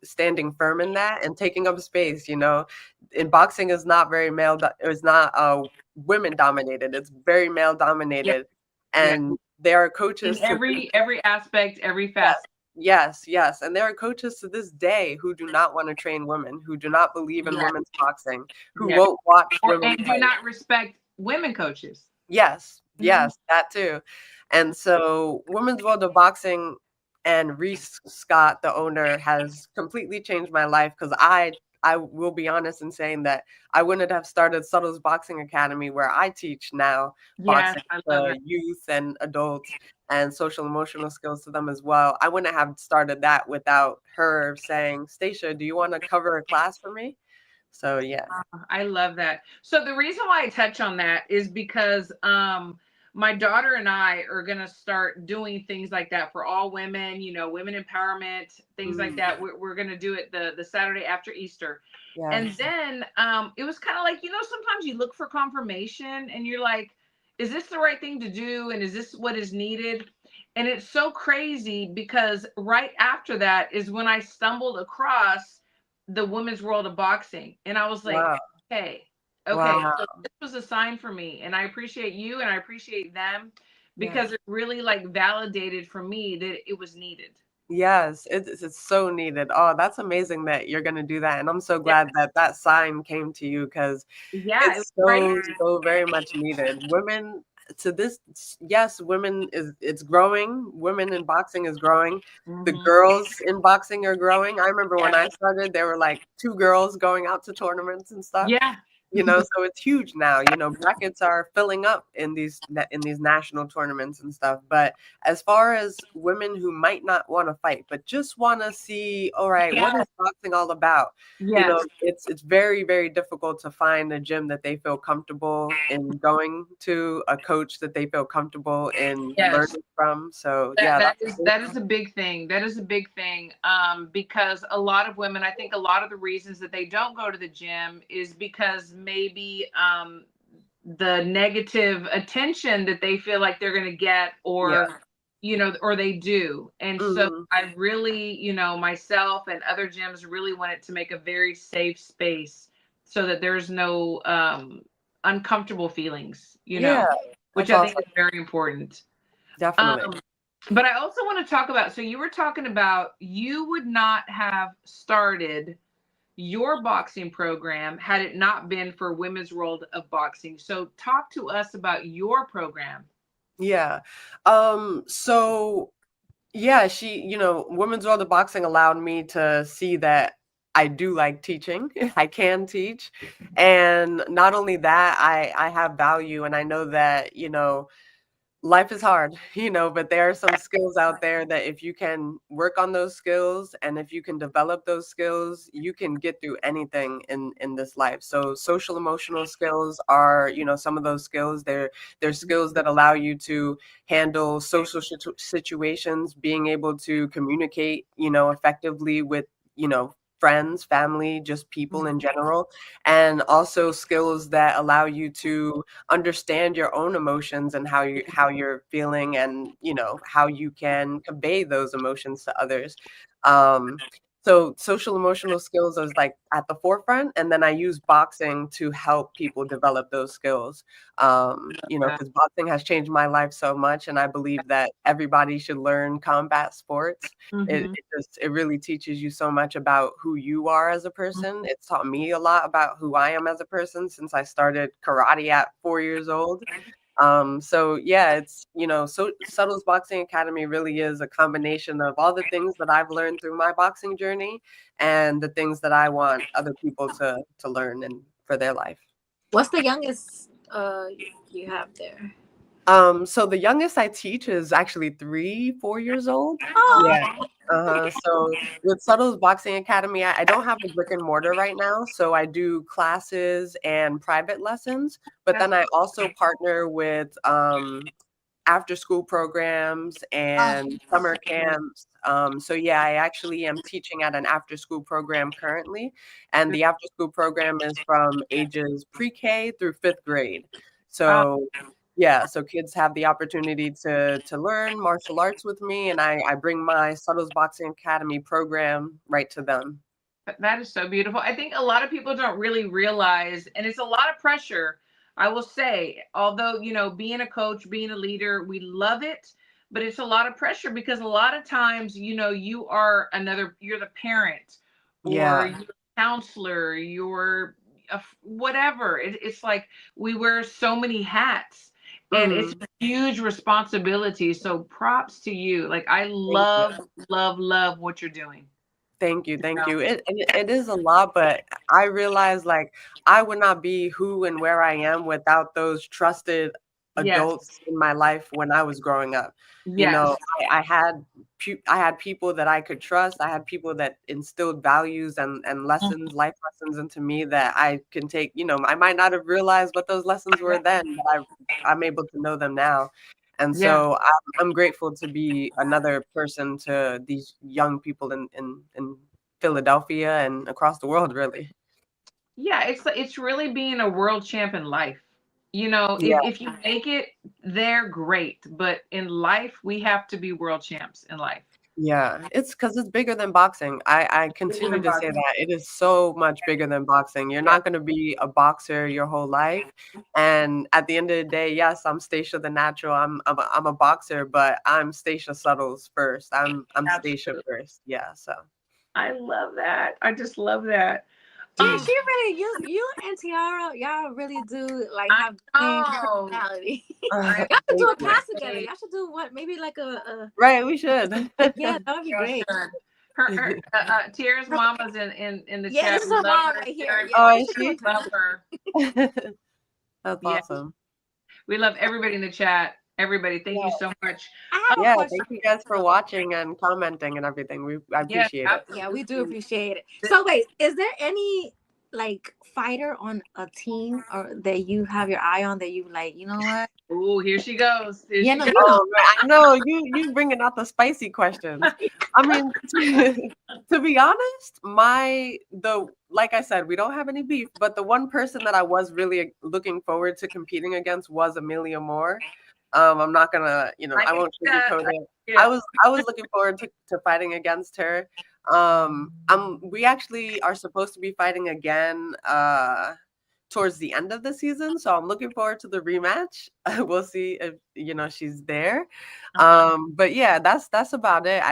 Speaker 4: firm in that and taking up space. You know, in boxing is not very it's not women dominated. It's very male
Speaker 2: Yeah.
Speaker 4: dominated,
Speaker 2: Yeah.
Speaker 4: and there are
Speaker 2: In
Speaker 4: coaches
Speaker 2: every aspect, every facet.
Speaker 4: yes, and there are coaches to this day who do not want to train women, who do not believe in
Speaker 2: Yeah.
Speaker 4: women's boxing, who
Speaker 2: Yeah.
Speaker 4: won't watch women
Speaker 2: And do
Speaker 4: fight.
Speaker 2: not respect women coaches.
Speaker 4: Yes,
Speaker 2: Mhm.
Speaker 4: yes, that too. And so Women's World of Boxing and Reese Scott, the owner, has completely changed my life, because I will be honest in saying that I wouldn't have started Suttles Boxing Academy, where I teach now
Speaker 2: Yes,
Speaker 4: boxing
Speaker 2: I love
Speaker 4: to
Speaker 2: it.
Speaker 4: youth and adults and social emotional skills to them as well. I wouldn't have started that without her saying, "Stacia, do you want to cover a class for me?" So yeah.
Speaker 2: I love that. So the reason why I touch on that is because my daughter and I are going to start doing things like that for all women, you know, women empowerment, things like that. We're going to do it the Saturday after Easter. And
Speaker 4: Yes.
Speaker 2: then it was kind of like, you know, sometimes you look for confirmation and you're like, is this the right thing to do? And is this what is needed? And it's so crazy because right after that is when I stumbled across the Women's World of Boxing. And I was like,
Speaker 4: Wow.
Speaker 2: okay,
Speaker 4: Wow.
Speaker 2: so this was a sign for me. And I appreciate you and I appreciate them
Speaker 4: Yeah.
Speaker 2: because it really like validated for me that it was needed.
Speaker 4: Yes, it's so needed. Oh, that's amazing that you're gonna do that, and I'm so
Speaker 2: Yeah,
Speaker 4: glad that that sign came to you, because
Speaker 2: yeah, it was
Speaker 4: it's
Speaker 2: crazy.
Speaker 4: so very much needed. Women to this, yes, women is it's growing. Women in boxing is growing. The
Speaker 2: Hmm.
Speaker 4: girls in boxing are growing. I remember when
Speaker 2: Yeah,
Speaker 4: I started, there were like 2 girls going out to tournaments and stuff.
Speaker 2: yeah,
Speaker 4: You know, so it's huge now. You know, brackets are filling up in these national tournaments and stuff. But as far as women who might not want to fight, but just want to see, all right,
Speaker 2: yeah,
Speaker 4: what is boxing all about? You know,
Speaker 2: yes,
Speaker 4: it's very, very difficult to find a gym that they feel comfortable in going to, a coach that they feel comfortable in
Speaker 2: yes.
Speaker 4: learning from. So
Speaker 2: That
Speaker 4: yeah,
Speaker 2: that
Speaker 4: that's
Speaker 2: is that is a big thing. That is a big thing. Because a lot of women, I think a lot of the reasons that they don't go to the gym is because maybe the negative attention that they feel like they're going to get,
Speaker 4: yeah.
Speaker 2: or you know, or they do. And so
Speaker 4: Mhm.
Speaker 2: I really, you know, myself and other gyms really wanted to make a very safe space so that there's no uncomfortable feelings, you
Speaker 4: Yeah,
Speaker 2: know, which
Speaker 4: that's
Speaker 2: I think
Speaker 4: awesome.
Speaker 2: is very important.
Speaker 4: Definitely.
Speaker 2: Um, but I also want to talk about, so you were talking about you would not have started your boxing program had it not been for Women's World of Boxing. So talk to us about your program.
Speaker 4: Yeah. So yeah, Women's World of Boxing allowed me to see that I do like teaching. I can teach. And not only that, I have value, and I know that, life is hard, but there are some skills out there that if you can work on those skills and if you can develop those skills, you can get through anything in this life. So social emotional skills are, some of those skills. They're skills that allow you to handle social situations, being able to communicate, effectively with, friends, family, just people in general, and also skills that allow you to understand your own emotions and how you're feeling, and how you can convey those emotions to others. um So social emotional skills is like at the forefront, and then I use boxing to help people develop those skills. Because boxing has changed my life so much, and I believe that everybody should learn combat sports.
Speaker 2: Mm-hmm.
Speaker 4: It really teaches you so much about who you are as a person. It's taught me a lot about who I am as a person since I started karate at 4 years old. So yeah, so Suttles Boxing Academy really is a combination of all the things that I've learned through my boxing journey and the things that I want other people to learn and for their life.
Speaker 3: What's the youngest you have there?
Speaker 4: So the youngest I teach is actually 4 years old.
Speaker 3: Oh,
Speaker 4: Yeah. So with Suttles Boxing Academy, I don't have a brick and mortar right now, so I do classes and private lessons, but then I also partner with after school programs and summer camps. So yeah, I actually am teaching at an after school program currently, and the after school program is from ages pre-K through 5th grade. So yeah, so kids have the opportunity to learn martial arts with me, and I bring my Suttles Boxing Academy program right to them.
Speaker 2: That is so beautiful. I think a lot of people don't really realize, and it's a lot of pressure. I will say, although, being a coach, being a leader, we love it, but it's a lot of pressure because a lot of times, you're the parent or
Speaker 4: Yeah.
Speaker 2: you're a counselor, you're whatever. It's like we wear so many hats and it's
Speaker 4: Mhm.
Speaker 2: a huge responsibility. So props to you. Like, I
Speaker 4: Thank you.
Speaker 2: love, love, love what you're doing.
Speaker 4: Thank you, thank
Speaker 2: So,
Speaker 4: you. It is a lot, but I realize, like, I would not be who and where I am without those trusted
Speaker 2: yes.
Speaker 4: adults in my life when I was growing up. You
Speaker 2: Yes.
Speaker 4: know, I had people that I could trust. I had people that instilled values and lessons, life lessons into me that I can take. I might not have realized what those lessons were then, but I'm able to know them now. And
Speaker 2: Yeah.
Speaker 4: so I'm grateful to be another person to these young people in Philadelphia and across the world, really.
Speaker 2: Yeah, it's really being a world champ in life.
Speaker 4: Yeah,
Speaker 2: If you make it there, great. But in life, we have to be world champs in life.
Speaker 4: yeah. It's because it's bigger than boxing. I
Speaker 2: Bigger
Speaker 4: continue
Speaker 2: than
Speaker 4: to say
Speaker 2: boxing.
Speaker 4: that. It is so much bigger than boxing. You're
Speaker 2: Yeah.
Speaker 4: not gonna be a boxer your whole life. And at the end of the day, yes, I'm Stacia the Natural. I'm a boxer, but I'm Stacia Suttles first. I'm Stacia
Speaker 2: Absolutely.
Speaker 4: first. Yeah, so
Speaker 2: I love that. I just love that.
Speaker 3: yeah,
Speaker 2: Um,
Speaker 3: she really you and Tiara, y'all really do like
Speaker 2: I
Speaker 3: have the same
Speaker 2: know.
Speaker 3: personality.
Speaker 2: I
Speaker 3: Y'all should do
Speaker 4: thank
Speaker 3: a
Speaker 4: you.
Speaker 3: class together.
Speaker 2: appreciate.
Speaker 3: Y'all should do what? Maybe like a
Speaker 4: Right, we should.
Speaker 3: yeah, that would be
Speaker 2: Y'all
Speaker 3: great.
Speaker 2: should. Tiara's mama's in the
Speaker 3: Yeah,
Speaker 2: chat.
Speaker 3: this is
Speaker 2: We
Speaker 3: her
Speaker 2: love
Speaker 3: mom
Speaker 2: her,
Speaker 3: right here.
Speaker 2: Tiara.
Speaker 3: Yeah,
Speaker 4: Oh,
Speaker 3: you
Speaker 4: is
Speaker 3: should do a
Speaker 4: she?
Speaker 3: class.
Speaker 2: Love her.
Speaker 4: That's
Speaker 2: Yeah,
Speaker 4: awesome.
Speaker 2: we love everybody in the chat. Everybody, thank you
Speaker 4: Yeah.
Speaker 2: so much.
Speaker 3: I have a
Speaker 4: Yeah,
Speaker 3: question.
Speaker 4: thank you guys for watching and commenting and everything. I
Speaker 2: Yes,
Speaker 4: appreciate it.
Speaker 3: Yeah, we do
Speaker 2: absolutely.
Speaker 3: appreciate it. So wait, is there any like fighter on a team or that you have your eye on that you like, you know what?
Speaker 2: Oh, here she goes. Here
Speaker 3: Yeah,
Speaker 2: she
Speaker 3: no,
Speaker 2: goes.
Speaker 3: you know.
Speaker 4: Oh man, I know you bringing out the spicy questions. I mean, to be honest, like I said, we don't have any beef, but the one person that I was really looking forward to competing against was Amelia Moore. I'm not gonna,
Speaker 2: I
Speaker 4: I
Speaker 2: can
Speaker 4: won't
Speaker 2: see that.
Speaker 4: sugarcoat
Speaker 2: I
Speaker 4: it.
Speaker 2: can see it.
Speaker 4: I was looking forward to fighting against her. We actually are supposed to be fighting again towards the end of the season, so I'm looking forward to the rematch. We'll see if she's there. But yeah, that's about it.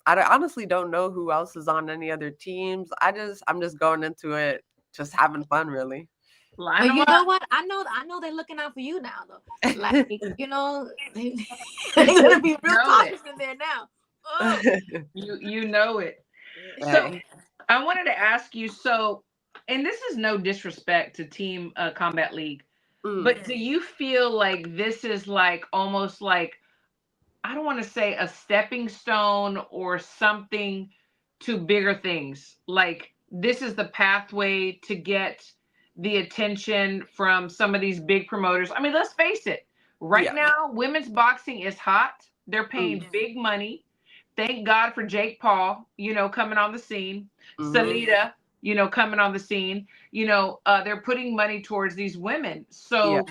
Speaker 4: Honestly don't know who else is on any other teams. I'm just going into it just having fun, really.
Speaker 2: Line
Speaker 3: But
Speaker 2: them
Speaker 3: you
Speaker 2: up.
Speaker 3: know what? I know they're looking out for you now though. Like, they're gonna be real
Speaker 2: Know it.
Speaker 3: cautious in there now. Oh,
Speaker 2: You know it. So
Speaker 4: Right.
Speaker 2: I wanted to ask you. So, and this is no disrespect to Team Combat League,
Speaker 4: Mm,
Speaker 2: but do you feel like this is like almost like, I don't want to say a stepping stone or something to bigger things? Like, this is the pathway to get the attention from some of these big promoters. I mean, let's face it. Right
Speaker 4: yeah.
Speaker 2: now, women's boxing is hot. They're
Speaker 4: Mm,
Speaker 2: paying big money. Thank God for Jake Paul, coming on the scene.
Speaker 4: mhm.
Speaker 2: Salida, coming on the scene. They're putting money towards these women.
Speaker 4: Yeah.
Speaker 2: So,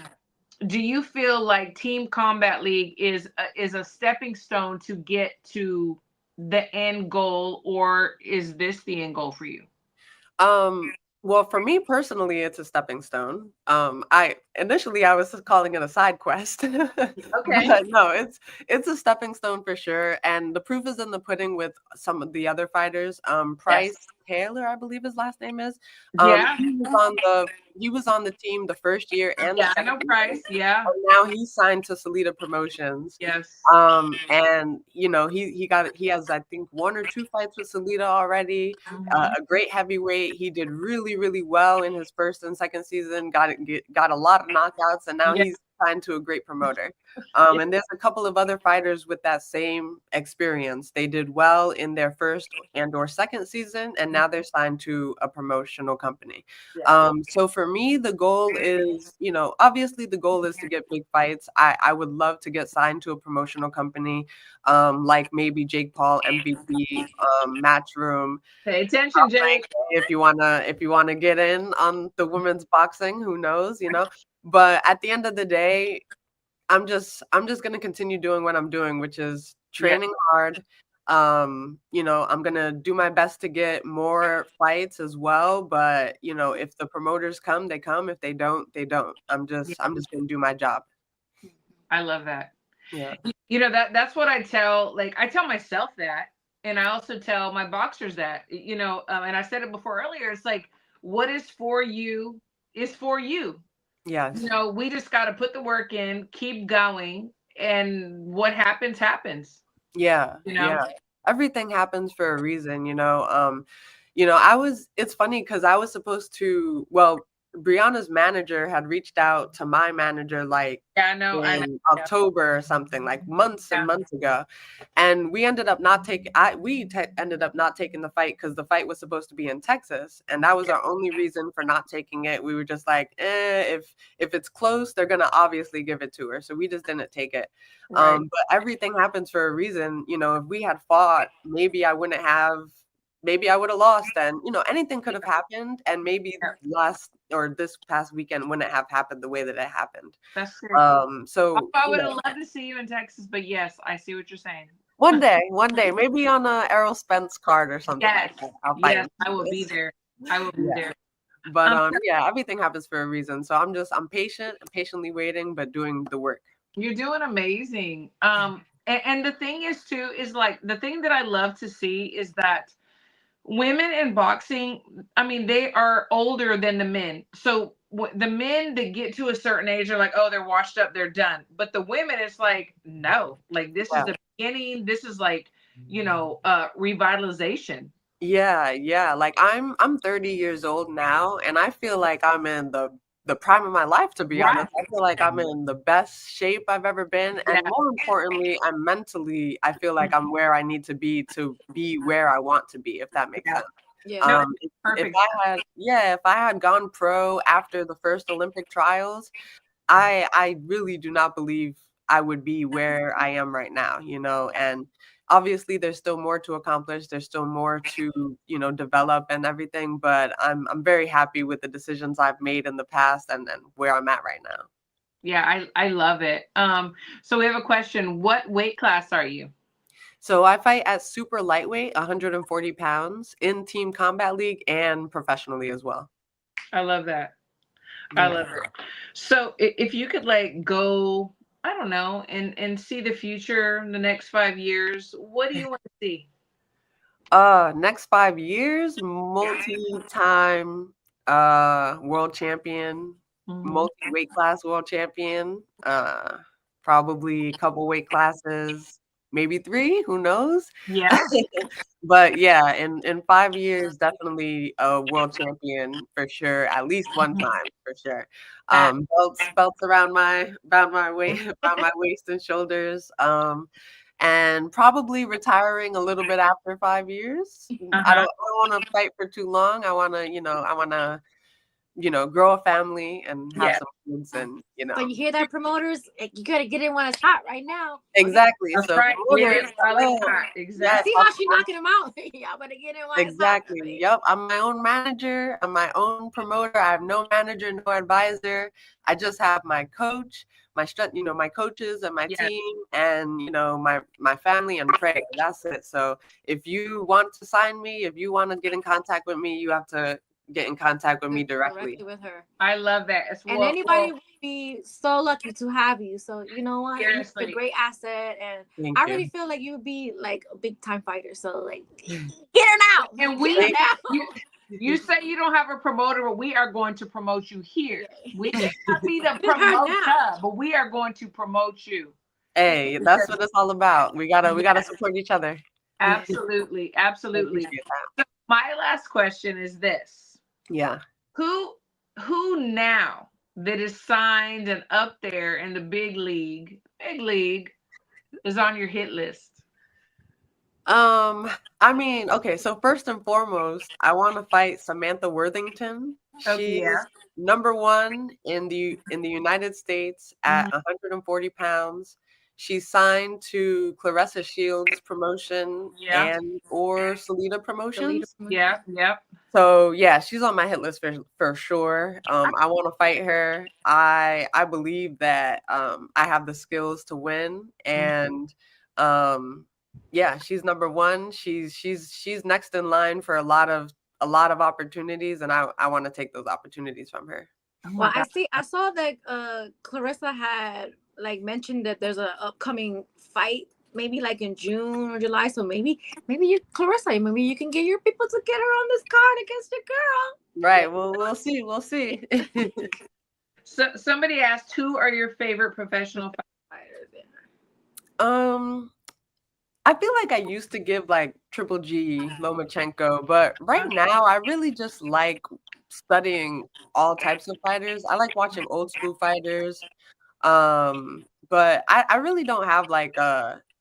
Speaker 2: do you feel like Team Combat League is a stepping stone to get to the end goal, or is this the end goal for you?
Speaker 4: Well, for me personally, it's a stepping stone. I was calling it a side quest,
Speaker 2: Okay.
Speaker 4: but no, it's a stepping stone for sure. And the proof is in the pudding with some of the other fighters.
Speaker 2: Yes.
Speaker 4: Price Taylor, I believe his last name is.
Speaker 2: Yeah.
Speaker 4: He was on the team the first year and the
Speaker 2: Yeah, I
Speaker 4: second
Speaker 2: know
Speaker 4: year.
Speaker 2: Price. Yeah.
Speaker 4: And now he's signed to Salida Promotions.
Speaker 2: Yes.
Speaker 4: And he has, I think, 1 or 2 fights with Salida already.
Speaker 2: Mhm.
Speaker 4: A great heavyweight. He did really, really well in his first and second season. Got a lot of knockouts, and now
Speaker 2: Yeah.
Speaker 4: he's signed to a great promoter.
Speaker 2: Yeah.
Speaker 4: And there's a couple of other fighters with that same experience. They did well in their first and/or second season, and now they're signed to a promotional company. So for me, the goal is, obviously the goal is to get big fights. I would love to get signed to a promotional company, like maybe Jake Paul, MVP, Matchroom.
Speaker 2: Pay attention, Jake.
Speaker 4: If you wanna get in on the women's boxing, who knows? But at the end of the day, I'm just gonna continue doing what I'm doing, which is
Speaker 2: Yeah.
Speaker 4: training hard. I'm gonna do my best to get more fights as well. But if the promoters come, they come. If they don't, they don't. I'm just gonna do my job.
Speaker 2: I love that.
Speaker 4: Yeah.
Speaker 2: That's what I tell myself that, and I also tell my boxers that, and I said it before earlier. It's like, what is for you is for you.
Speaker 4: Yes.
Speaker 2: We just got to put the work in, keep going, and what happens happens.
Speaker 4: Yeah.
Speaker 2: You know.
Speaker 4: Yeah. Everything happens for a reason. It's funny because I was supposed to, well, Brianna's manager had reached out to my manager like
Speaker 2: Yeah, I know.
Speaker 4: in October or something, like months and
Speaker 2: Yeah.
Speaker 4: months ago. And we ended up not taking ended up not taking the fight because the fight was supposed to be in Texas, and that was our only reason for not taking it. We were just like, if it's close, they're gonna obviously give it to her. So we just didn't take it.
Speaker 2: Right.
Speaker 4: But everything happens for a reason. If we had fought, maybe I would have lost, and anything could have happened, and maybe last or this past weekend wouldn't have happened the way that it happened.
Speaker 2: That's true.
Speaker 4: So
Speaker 2: I would have loved to see you in Texas, but yes, I see what you're saying.
Speaker 4: one day, maybe on a Errol Spence card or something
Speaker 2: Yes,
Speaker 4: like that. I'll fight
Speaker 2: yes,
Speaker 4: him.
Speaker 2: I will be there. I will be
Speaker 4: Yeah.
Speaker 2: there.
Speaker 4: But yeah, everything happens for a reason. So I'm patient, I'm patiently waiting, but doing the work.
Speaker 2: You're doing amazing. And the thing is too, is like the thing that I love to see is that women in boxing, I mean, they are older than the men. So the men that get to a certain age are like, oh, they're washed up, they're done. But the women, it's like, no, like this is
Speaker 4: Yeah.
Speaker 2: the beginning. This is like, revitalization.
Speaker 4: Yeah. Like I'm 30 years old now, and I feel like I'm in the prime of my life, to be honest. I feel like I'm in the best shape I've ever been. And more importantly, I feel like I'm where I need to be where I want to be, if that makes sense.
Speaker 3: Yeah.
Speaker 2: Perfect.
Speaker 4: If I had gone pro after the first Olympic trials, I really do not believe I would be where I am right now. And obviously there's still more to accomplish. There's still more to, develop and everything, but I'm very happy with the decisions I've made in the past and where I'm at right now.
Speaker 2: Yeah, I love it. So we have a question. What weight class are you?
Speaker 4: So I fight at super lightweight, 140 pounds in Team Combat League and professionally as well.
Speaker 2: I love that. I love it. So if you could like go, I don't know, and see the future in the next 5 years, what do you want to see?
Speaker 4: Next 5 years, multi-time world champion, multi-weight class world champion, probably a couple weight classes, maybe 3, who knows?
Speaker 2: Yeah.
Speaker 4: But yeah, in 5 years, definitely a world champion for sure, at least one time for sure. Belts around my waist and shoulders. And probably retiring a little bit after 5 years. I don't want to fight for too long. I want to, grow a family and have some kids and.
Speaker 3: But you hear that, promoters? You gotta get in when it's hot right now.
Speaker 4: Exactly.
Speaker 2: That's
Speaker 4: So
Speaker 2: right.
Speaker 4: promoters,
Speaker 2: Exactly.
Speaker 3: See how she knocking them out? Y'all better get in when
Speaker 4: exactly.
Speaker 3: it's hot.
Speaker 4: Yep. I'm my own manager. I'm my own promoter. I have no manager, no advisor. I just have my coach, strength, my coaches and my
Speaker 2: Yes.
Speaker 4: team, and my family, and pray. That's it. So if you want to sign me, if you want to get in contact with me, you have to get in contact with me directly.
Speaker 3: with her.
Speaker 2: I love that as
Speaker 3: And
Speaker 2: well.
Speaker 3: anybody would be so lucky to have you. So you know what? You're
Speaker 2: Seriously.
Speaker 3: a great asset, and
Speaker 4: Thank
Speaker 3: I
Speaker 4: you.
Speaker 3: really feel like you would be like a big time fighter. So like, get her now.
Speaker 2: And
Speaker 3: Get her now.
Speaker 2: you say you don't have a promoter, but we are going to promote you here. We may not be the
Speaker 3: Get her
Speaker 2: promoter,
Speaker 3: now.
Speaker 2: but we are going to promote you.
Speaker 4: Hey, that's what it's all about. We gotta support each other.
Speaker 2: Absolutely,
Speaker 4: I
Speaker 2: absolutely.
Speaker 4: appreciate that.
Speaker 2: So my last question is this:
Speaker 4: Yeah.
Speaker 2: Who now that is signed and up there in the big league is on your hit list?
Speaker 4: I mean, okay, so first and foremost, I want to fight Samantha Worthington.
Speaker 2: Okay, yeah.
Speaker 4: She's number one in the United States at 140 pounds. She's signed to Clarissa Shields promotion
Speaker 2: Yeah.
Speaker 4: and or Salida Promotions.
Speaker 2: Yeah, yep.
Speaker 4: So yeah, she's on my hit list for sure. I want to fight her. I believe that I have the skills to win, and yeah, she's number one. She's next in line for a lot of opportunities, and I want to take those opportunities from her.
Speaker 2: Oh my
Speaker 3: Well,
Speaker 2: God.
Speaker 3: I saw that Clarissa had like mentioned that there's a upcoming fight, maybe like in June or July. So maybe you, Clarissa, maybe you can get your people to get her on this card against your girl.
Speaker 4: Right. Well, we'll see. We'll see.
Speaker 2: So somebody asked, who are your favorite professional fighters?
Speaker 4: I feel like I used to give like Triple G, Lomachenko, but right now I really just like studying all types of fighters. I like watching old school fighters. But I really don't have like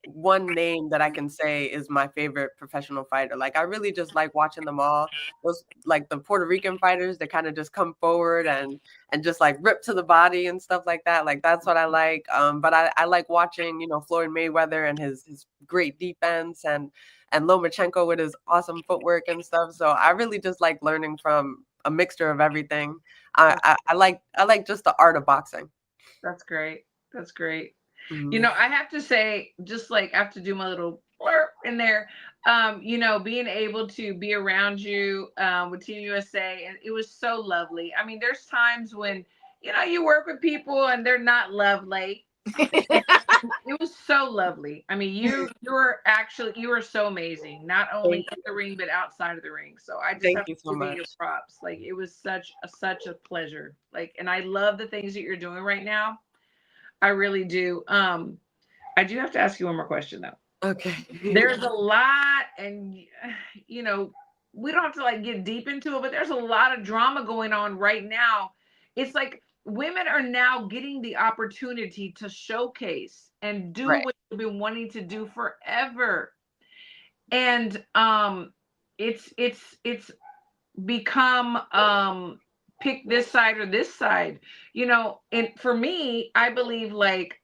Speaker 4: one name that I can say is my favorite professional fighter. Like I really just like watching them all. Those like the Puerto Rican fighters that kind of just come forward and just like rip to the body and stuff like that. Like that's what I like. But I like watching, Floyd Mayweather and his great defense and Lomachenko with his awesome footwork and stuff. So I really just like learning from a mixture of everything. I like just the art of boxing.
Speaker 2: That's great. That's great.
Speaker 4: Mm-hmm.
Speaker 2: I have to say, just like I have to do my little blurb in there, being able to be around you with Team USA, and it was so lovely. I mean, there's times when, you work with people and they're not lovely. It was so lovely. I mean, you were so amazing, not only in the ring, but outside of the ring. So I just have to give you your props. Like, it was such a pleasure. Like, and I love the things that you're doing right now. I really do. I do have to ask you one more question though.
Speaker 4: Okay.
Speaker 2: There's a lot, and we don't have to like get deep into it, but there's a lot of drama going on right now. It's like women are now getting the opportunity to showcase and do what they've been wanting to do forever. And it's become pick this side or this side, and for me, I believe like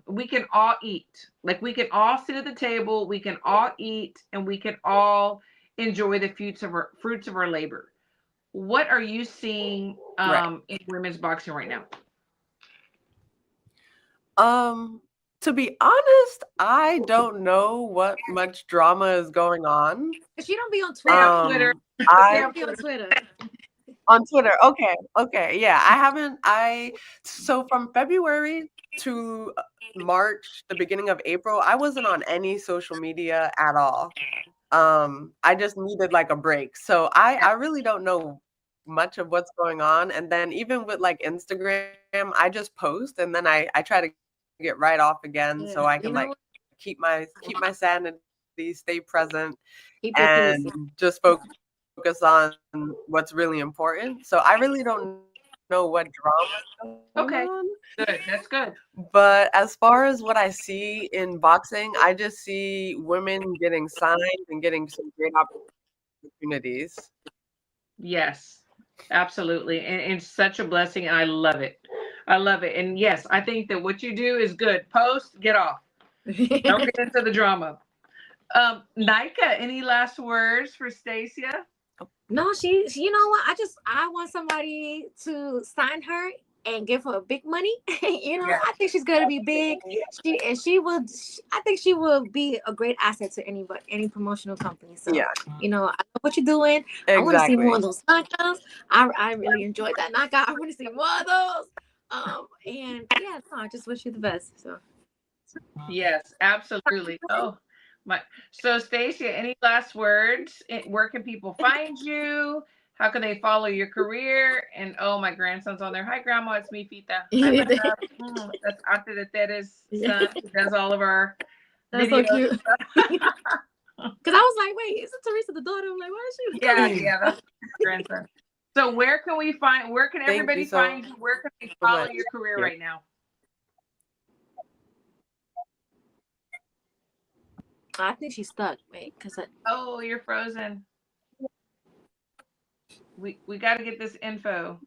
Speaker 2: we can all eat, like we can all sit at the table, we can all eat, and we can all enjoy the fruits of our labor. What are you seeing in women's boxing right now?
Speaker 4: To be honest, I don't know what much drama is going on.
Speaker 3: She don't be on Twitter.
Speaker 4: I
Speaker 3: don't be on Twitter.
Speaker 4: On Twitter. Okay. Yeah, I haven't. So from February to March, the beginning of April, I wasn't on any social media at all. I just needed like a break. So I really don't know much of what's going on. And then even with like Instagram, I just post and then I try to get right off again so I can like keep my sanity, stay present, and just focus on what's really important. So I really don't know what drama is going on.
Speaker 2: Good. That's good.
Speaker 4: But as far as what I see in boxing, I just see women getting signed and getting some great opportunities.
Speaker 2: Yes, absolutely. And it's such a blessing, and I love it. I love it. And yes, I think that what you do is good. Post, get off. Don't get into the drama. Nika, any last words for Stacia?
Speaker 3: No, she you know what? I want somebody to sign her and give her big money,
Speaker 2: Yeah.
Speaker 3: I think she's gonna be big. I think she will be a great asset to any promotional company. So,
Speaker 4: Yeah,
Speaker 3: I love what you're doing. I want to see more
Speaker 4: exactly.
Speaker 3: of those knockouts. I really enjoyed that knockout. I want to see more of those. And yeah, no, I just wish you the best. So.
Speaker 2: Yes, absolutely. Oh my. So Stacia, any last words? Where can people find you? How can they follow your career? And oh, my grandson's on there. Hi, Grandma. It's me, Pita. Hi, my love. That's Ate de Tere's son. He does all of our
Speaker 3: That's so
Speaker 2: videos.
Speaker 3: cute. Because I was like, wait, is it Teresa the daughter? I'm like, why is she?
Speaker 2: Yeah, that's my grandson. So where can
Speaker 4: Thank
Speaker 2: everybody
Speaker 4: you so
Speaker 2: find you? Where can they follow
Speaker 4: much.
Speaker 2: your career right now?
Speaker 3: I think she's stuck. Wait,
Speaker 2: Oh, you're frozen. We got to get this info.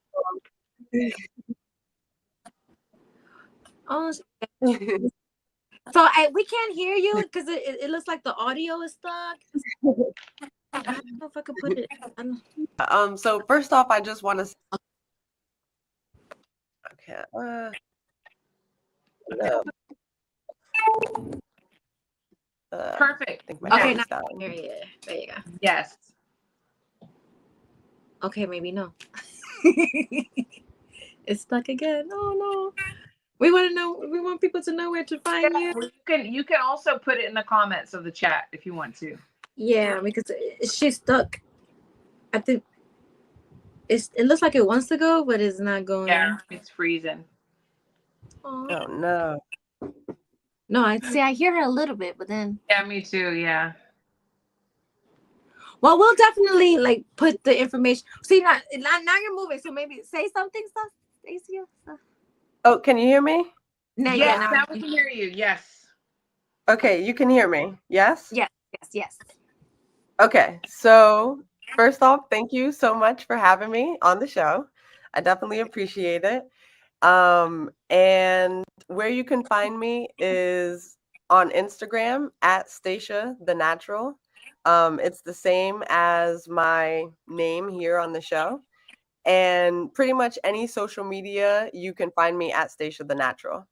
Speaker 3: oh, so we can't hear you because it looks like the audio is stuck. I don't know if I could put it.
Speaker 4: So first off, I just want to. Okay. No.
Speaker 2: Perfect.
Speaker 3: Okay, now I can hear you. There you go.
Speaker 2: Yes.
Speaker 3: Okay, maybe no. It's stuck again. Oh no. We want to know. We want people to know where to find you.
Speaker 2: You can also put it in the comments of the chat if you want to.
Speaker 3: Yeah, because she's stuck. I think it looks like it wants to go, but it's not going.
Speaker 2: Yeah, it's freezing.
Speaker 3: Oh
Speaker 4: no.
Speaker 3: No, I hear her a little bit, but then.
Speaker 2: Yeah, me too. Yeah.
Speaker 3: Well, we'll definitely put the information. See, now you're moving, so maybe say something, Stacia.
Speaker 4: Oh, can you hear me?
Speaker 3: No,
Speaker 2: yes, now we can hear you. Yes.
Speaker 4: Okay, you can hear me. Yes?
Speaker 3: Yes.
Speaker 4: Okay, so first off, thank you so much for having me on the show. I definitely appreciate it. And where you can find me is on Instagram at Stacia the Natural. It's the same as my name here on the show. And pretty much any social media, you can find me at Stacia the Natural.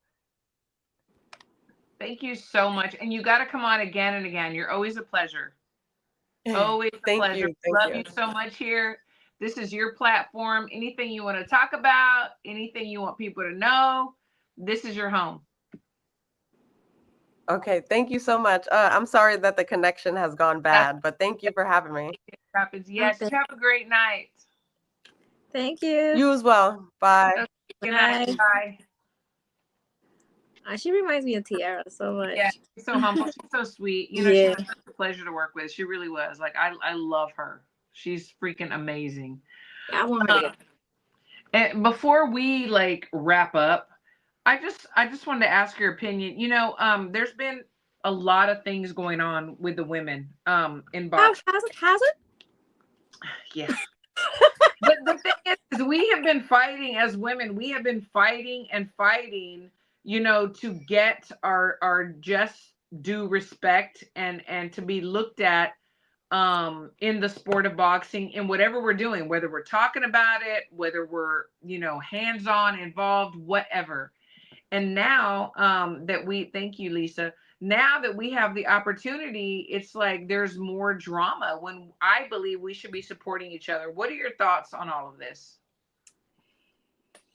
Speaker 2: Thank you so much. And you got to come on again and again. You're always a pleasure. Always a pleasure. Love you so much here. This is your platform. Anything you want to talk about, anything you want people to know, this is your home.
Speaker 4: Okay, thank you so much. I'm sorry that the connection has gone bad, but thank you for having me.
Speaker 2: It happens. Yes, you have a great night.
Speaker 3: Thank you.
Speaker 4: You as well. Bye.
Speaker 2: Okay, good night. Bye.
Speaker 3: She reminds me of Tiara so much.
Speaker 2: Yeah, she's so humble. She's so sweet. She was such a pleasure to work with. She really was. I love her. She's freaking amazing.
Speaker 3: I want her to get.
Speaker 2: And before we wrap up, I just wanted to ask your opinion. There's been a lot of things going on with the women in boxing.
Speaker 3: Has it?
Speaker 2: Yeah. But the thing is, we have been fighting as women. We have been fighting and fighting, to get our just due respect and to be looked at in the sport of boxing in whatever we're doing, whether we're talking about it, whether we're, hands-on involved, whatever. And now thank you, Lisa. Now that we have the opportunity, it's like there's more drama when I believe we should be supporting each other. What are your thoughts on all of this?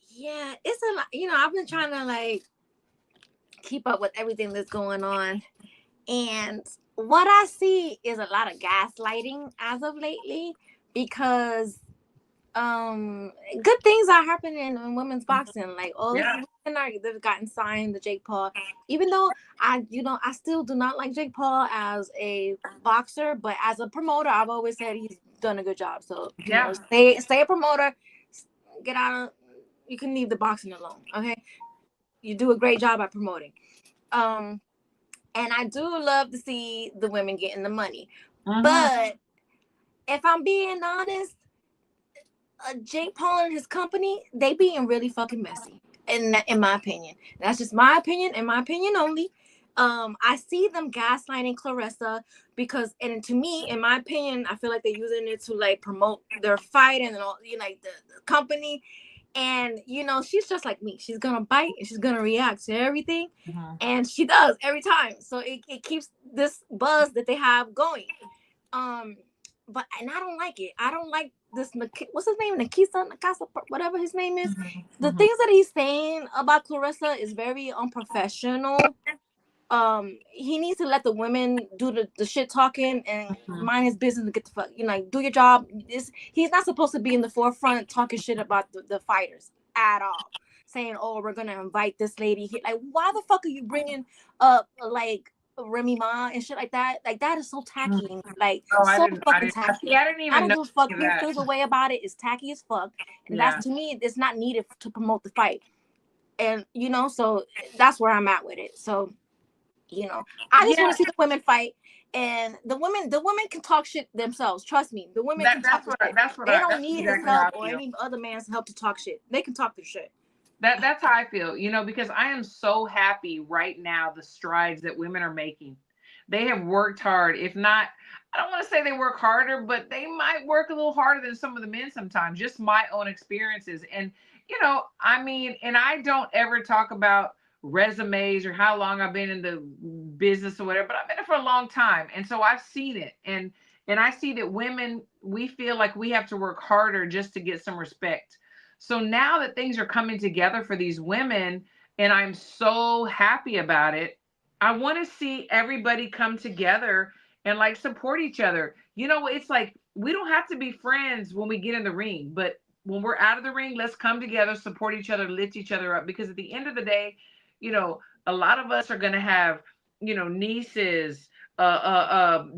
Speaker 3: Yeah, it's a lot. I've been trying to keep up with everything that's going on. And what I see is a lot of gaslighting as of lately because good things are happening in women's boxing. Like all these women they've gotten signed to Jake Paul. Even though I still do not like Jake Paul as a boxer, but as a promoter, I've always said he's done a good job. So stay a promoter, get out of. You can leave the boxing alone. Okay, you do a great job at promoting. And I do love to see the women getting the money. But if I'm being honest, Jake Paul and his company, they being really fucking messy. In my opinion. That's just my opinion, in my opinion only. I see them gaslighting Clarissa because, and to me, in my opinion, I feel like they're using it to promote their fight and all, the company. And she's just like me. She's gonna bite and she's gonna react to everything, and she does every time. So it keeps this buzz that they have going. But I don't like it. I don't like this. What's his name? Nakasa, whatever his name is. The things that he's saying about Clarissa is very unprofessional. He needs to let the women do the shit talking and mind his business and get the fuck, like, do your job. He's not supposed to be in the forefront talking shit about the fighters at all, saying, oh, we're gonna invite this lady here. Like, why the fuck are you bringing up like Remy Ma and shit like that? Like, that is so tacky. Like, so fucking tacky.
Speaker 2: I didn't even know
Speaker 3: give a fuck who
Speaker 2: that.
Speaker 3: feels a way about it. It's tacky as fuck, and that's, to me, it's not needed to promote the fight. And so that's where I'm at with it. So I just want to see the women fight, and the women can talk shit themselves. Trust me, the women can talk shit. They don't need his help or any other man's help to talk shit. They can talk their shit.
Speaker 2: That's how I feel, because I am so happy right now, the strides that women are making. They have worked hard. If not, I don't want to say they work harder, but they might work a little harder than some of the men sometimes. Just my own experiences. And, and I don't ever talk about resumes or how long I've been in the business or whatever, but I've been in it for a long time. And so I've seen it. And I see that women, we feel like we have to work harder just to get some respect. So now that things are coming together for these women, and I'm so happy about it, I want to see everybody come together and like support each other. It's like, we don't have to be friends when we get in the ring, but when we're out of the ring, let's come together, support each other, lift each other up, because at the end of the day, a lot of us are going to have, nieces,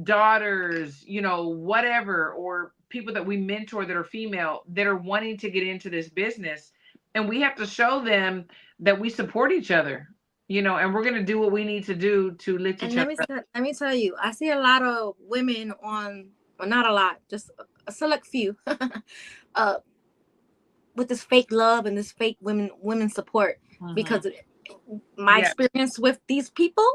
Speaker 2: daughters, whatever, or people that we mentor that are female that are wanting to get into this business. And we have to show them that we support each other, and we're going to do what we need to do to lift each other up.
Speaker 3: Let me tell you, I see a lot of women not a lot, just a select few, with this fake love and this fake women support, because my experience with these people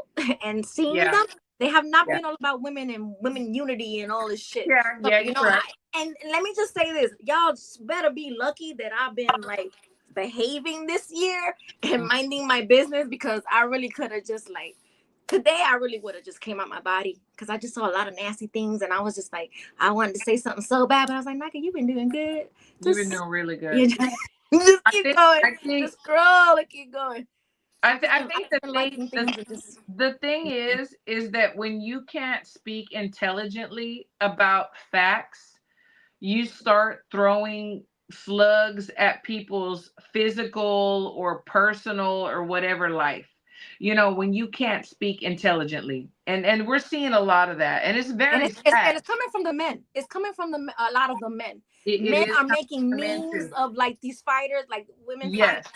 Speaker 3: and seeing them, they have not been all about women and women unity and all this shit. And let me just say this, y'all better be lucky that I've been like behaving this year and minding my business, because I really could have just like, today I really would have just came out my body, because I just saw a lot of nasty things, and I was just like, I wanted to say something so bad, but I was like, Micah, you've been doing good.
Speaker 2: You've been doing really good.
Speaker 3: Just keep going. Just scroll and keep going.
Speaker 2: I think the thing is that when you can't speak intelligently about facts, you start throwing slugs at people's physical or personal or whatever life. When you can't speak intelligently, and we're seeing a lot of that, and it's very sad.
Speaker 3: And it's coming from the men. It's coming from a lot of the men. Men are making memes of like these fighters, like women.
Speaker 2: Yes.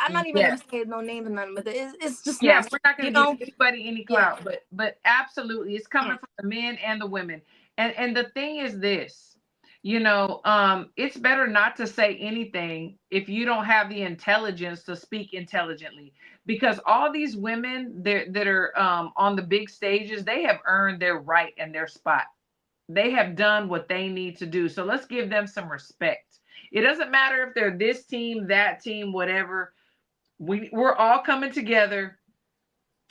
Speaker 3: I'm not even gonna say no names and nothing, but it's just
Speaker 2: we're not gonna give anybody any clout, but absolutely, it's coming from the men and the women. And the thing is this, it's better not to say anything if you don't have the intelligence to speak intelligently, because all these women that are on the big stages, they have earned their right and their spot. They have done what they need to do. So let's give them some respect. It doesn't matter if they're this team, that team, whatever. We're all coming together.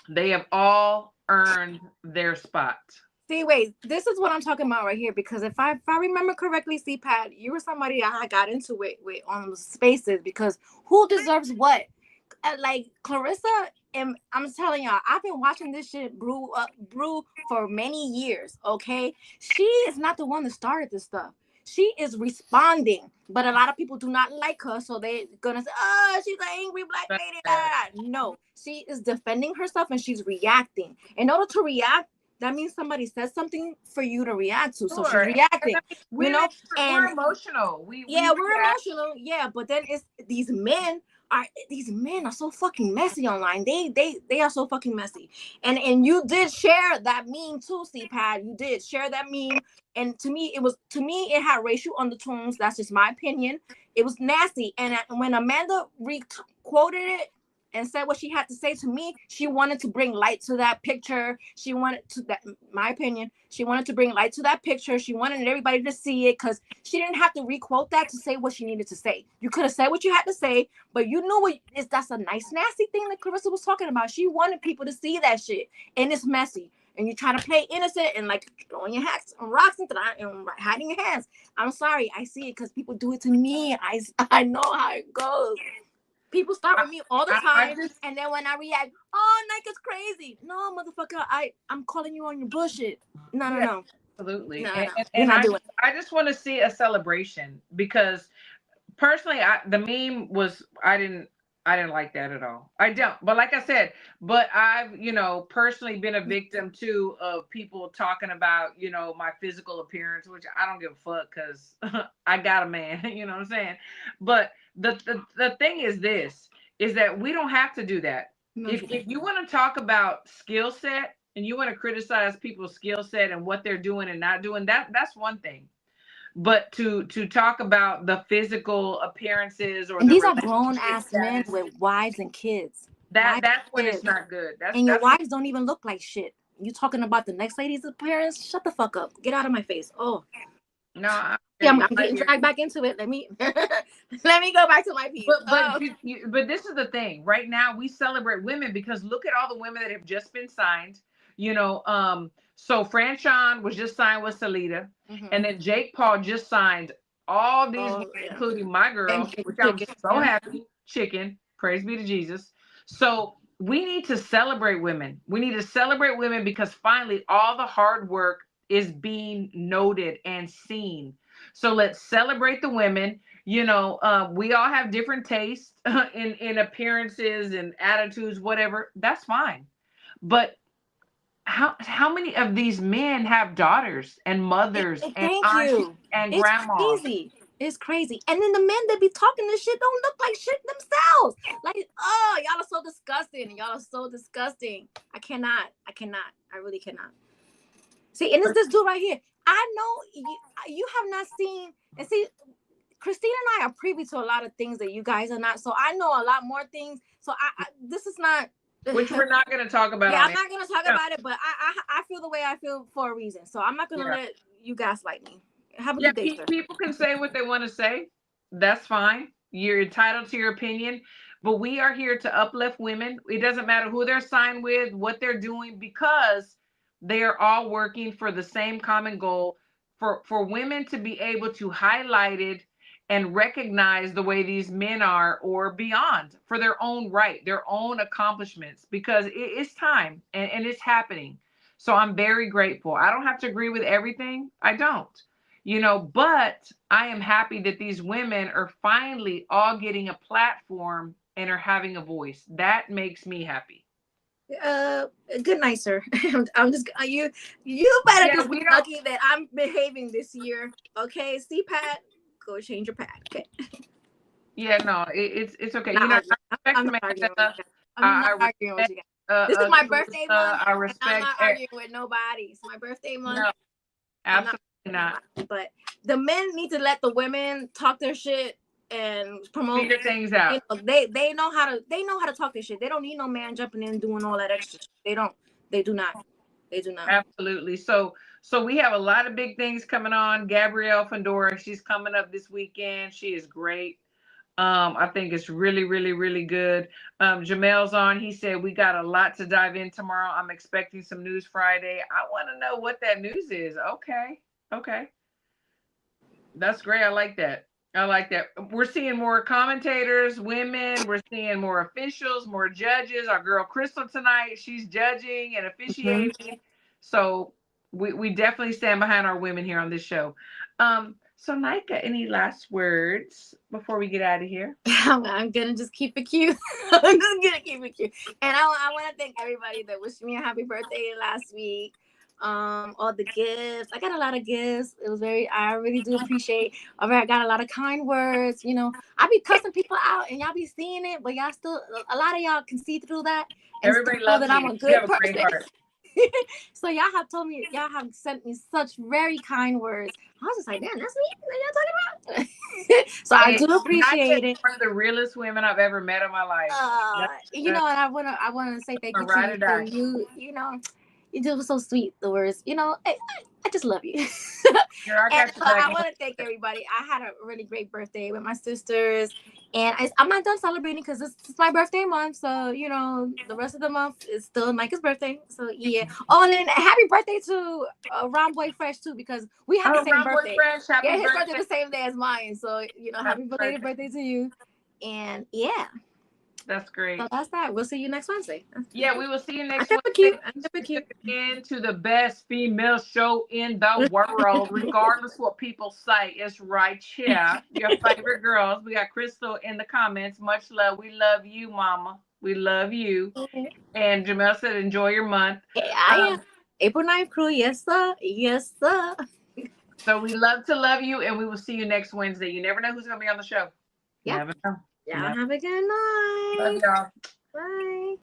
Speaker 2: They have all earned their spot.
Speaker 3: See, wait, this is what I'm talking about right here, because if I remember correctly, C-Pad, you were somebody I got into it with on the spaces, because who deserves what? Like Clarissa, and I'm telling y'all, I've been watching this shit brew for many years, okay? She is not the one that started this stuff. She is responding, but a lot of people do not like her, so they're gonna say, oh, she's an angry black lady. No, she is defending herself and she's reacting. In order to react, that means somebody says something for you to react to. So she's reacting,
Speaker 2: we're emotional. We're
Speaker 3: emotional. Yeah, but then it's these men are so fucking messy online. They are so fucking messy. And you did share that meme too, C-Pad. You did share that meme. And to me, it had racial undertones. That's just my opinion. It was nasty. And when Amanda quoted it, and said what she had to say to me, she wanted to bring light to that picture. She wanted to, that, my opinion, she wanted to bring light to that picture. She wanted everybody to see it because she didn't have to requote that to say what she needed to say. You could have said what you had to say, but you knew what is. That's a nice, nasty thing that Clarissa was talking about. She wanted people to see that shit, and it's messy. And you try to play innocent and like throwing your hats and rocks and hiding your hands. I'm sorry, I see it because people do it to me. I know how it goes. People start with me all the time, and then when I react, oh, Nika's crazy. No, motherfucker, I'm calling you on your bullshit. No.
Speaker 2: Absolutely.
Speaker 3: No.
Speaker 2: And I just want to see a celebration because personally, the meme was I didn't like that at all. I don't. But like I said, but I've, personally been a victim too of people talking about, my physical appearance, which I don't give a fuck because I got a man, you know what I'm saying? But the thing is this, is that we don't have to do that. If you want to talk about skill set and you want to criticize people's skill set and what they're doing and not doing, that's one thing. But to talk about the physical appearances or
Speaker 3: and these are grown ass men with wives and kids.
Speaker 2: That's when it's not good.
Speaker 3: Your wives don't even look like shit. You talking about the next lady's appearance? Shut the fuck up. Get out of my face. Oh.
Speaker 2: No,
Speaker 3: I'm getting dragged back into it. Let me let me go back to my piece.
Speaker 2: But this is the thing. Right now, we celebrate women because look at all the women that have just been signed. So Franchon was just signed with Salida, and then Jake Paul just signed all these, including my girl, which I'm so happy. Chicken, praise be to Jesus. So we need to celebrate women. We need to celebrate women because finally all the hard work is being noted and seen. So let's celebrate the women. We all have different tastes in appearances and attitudes, whatever. That's fine. But how many of these men have daughters and mothers and aunties and grandmas?
Speaker 3: It's crazy. And then the men that be talking this shit don't look like shit themselves. Like, oh, y'all are so disgusting. Y'all are so disgusting. I cannot. I really cannot. See, and it's this dude right here. I know you have not seen, and see, Christina and I are privy to a lot of things that you guys are not. So I know a lot more things. So this is not.
Speaker 2: Which we're not going to talk about.
Speaker 3: Yeah, I'm not going to talk about it, but I feel the way I feel for a reason. So I'm not going to let you gaslight me. Have a good day, sir.
Speaker 2: People can say what they want to say. That's fine. You're entitled to your opinion. But we are here to uplift women. It doesn't matter who they're signed with, what they're doing, because they are all working for the same common goal, for women to be able to highlight it and recognize the way these men are or beyond for their own right, their own accomplishments, because it's time and it's happening. So I'm very grateful. I don't have to agree with everything. I don't, but I am happy that these women are finally all getting a platform and are having a voice. That makes me happy.
Speaker 3: Good night, sir. I'm just you better just be lucky that I'm behaving this year. Okay, CPAT, go change your pad. Okay.
Speaker 2: Yeah, no, it's okay.
Speaker 3: I'm not arguing with you guys. This is my birthday month. I respect. I'm not arguing with nobody. It's my birthday month. No,
Speaker 2: absolutely not.
Speaker 3: But the men need to let the women talk their shit and promote
Speaker 2: figure things out.
Speaker 3: They know how to talk their shit. They don't need no man jumping in and doing all that extra shit. They do not.
Speaker 2: Absolutely. So we have a lot of big things coming on. Gabrielle Fandora, she's coming up this weekend. She is great. I think it's really, really, really good. Jamel's on. He said we got a lot to dive in tomorrow. I'm expecting some news Friday. I want to know what that news is. Okay. That's great. I like that. We're seeing more commentators, women. We're seeing more officials, more judges. Our girl Crystal tonight, she's judging and officiating. Mm-hmm. So we definitely stand behind our women here on this show. So Nika, any last words before we get out of here?
Speaker 3: I'm gonna just keep it cute. And I want to thank everybody that wished me a happy birthday last week. All the gifts. I got a lot of gifts. I really do appreciate. I got a lot of kind words. I be cussing people out and y'all be seeing it, but y'all still, a lot of y'all can see through that. And
Speaker 2: everybody loves that I'm a good person.
Speaker 3: So y'all have sent me such very kind words I was just like, damn, that's me that y'all talking about. So I do appreciate it.
Speaker 2: One of the realest women I've ever met in my life.
Speaker 3: You know, and I wanna say thank you to you. You know, you do so sweet. The words, you know, I just love you. And so I want to thank everybody. I had a really great birthday with my sisters, and I'm not done celebrating because it's my birthday month. So you know, the rest of the month is still Micah's birthday. So yeah. Oh, and then happy birthday to Ron Boy Fresh too, because we have the same birthday.
Speaker 2: Fresh, happy
Speaker 3: his birthday the same day as mine. So you know, happy belated birthday to you. And yeah.
Speaker 2: That's great.
Speaker 3: So that's that. We'll see you next Wednesday.
Speaker 2: Yeah, we will see you next Wednesday. Into the best female show in the world, regardless what people say. It's right here. Your favorite girls. We got Crystal in the comments. Much love. We love you, Mama. We love you. And Jamel said, enjoy your month.
Speaker 3: Yeah, I am. April 9th crew. Yes, sir. Yes, sir.
Speaker 2: So we love to love you, and we will see you next Wednesday. You never know who's going to be on the show.
Speaker 3: Yeah.
Speaker 2: Never know.
Speaker 3: Y'all have a good night.
Speaker 2: Love y'all.
Speaker 3: Bye.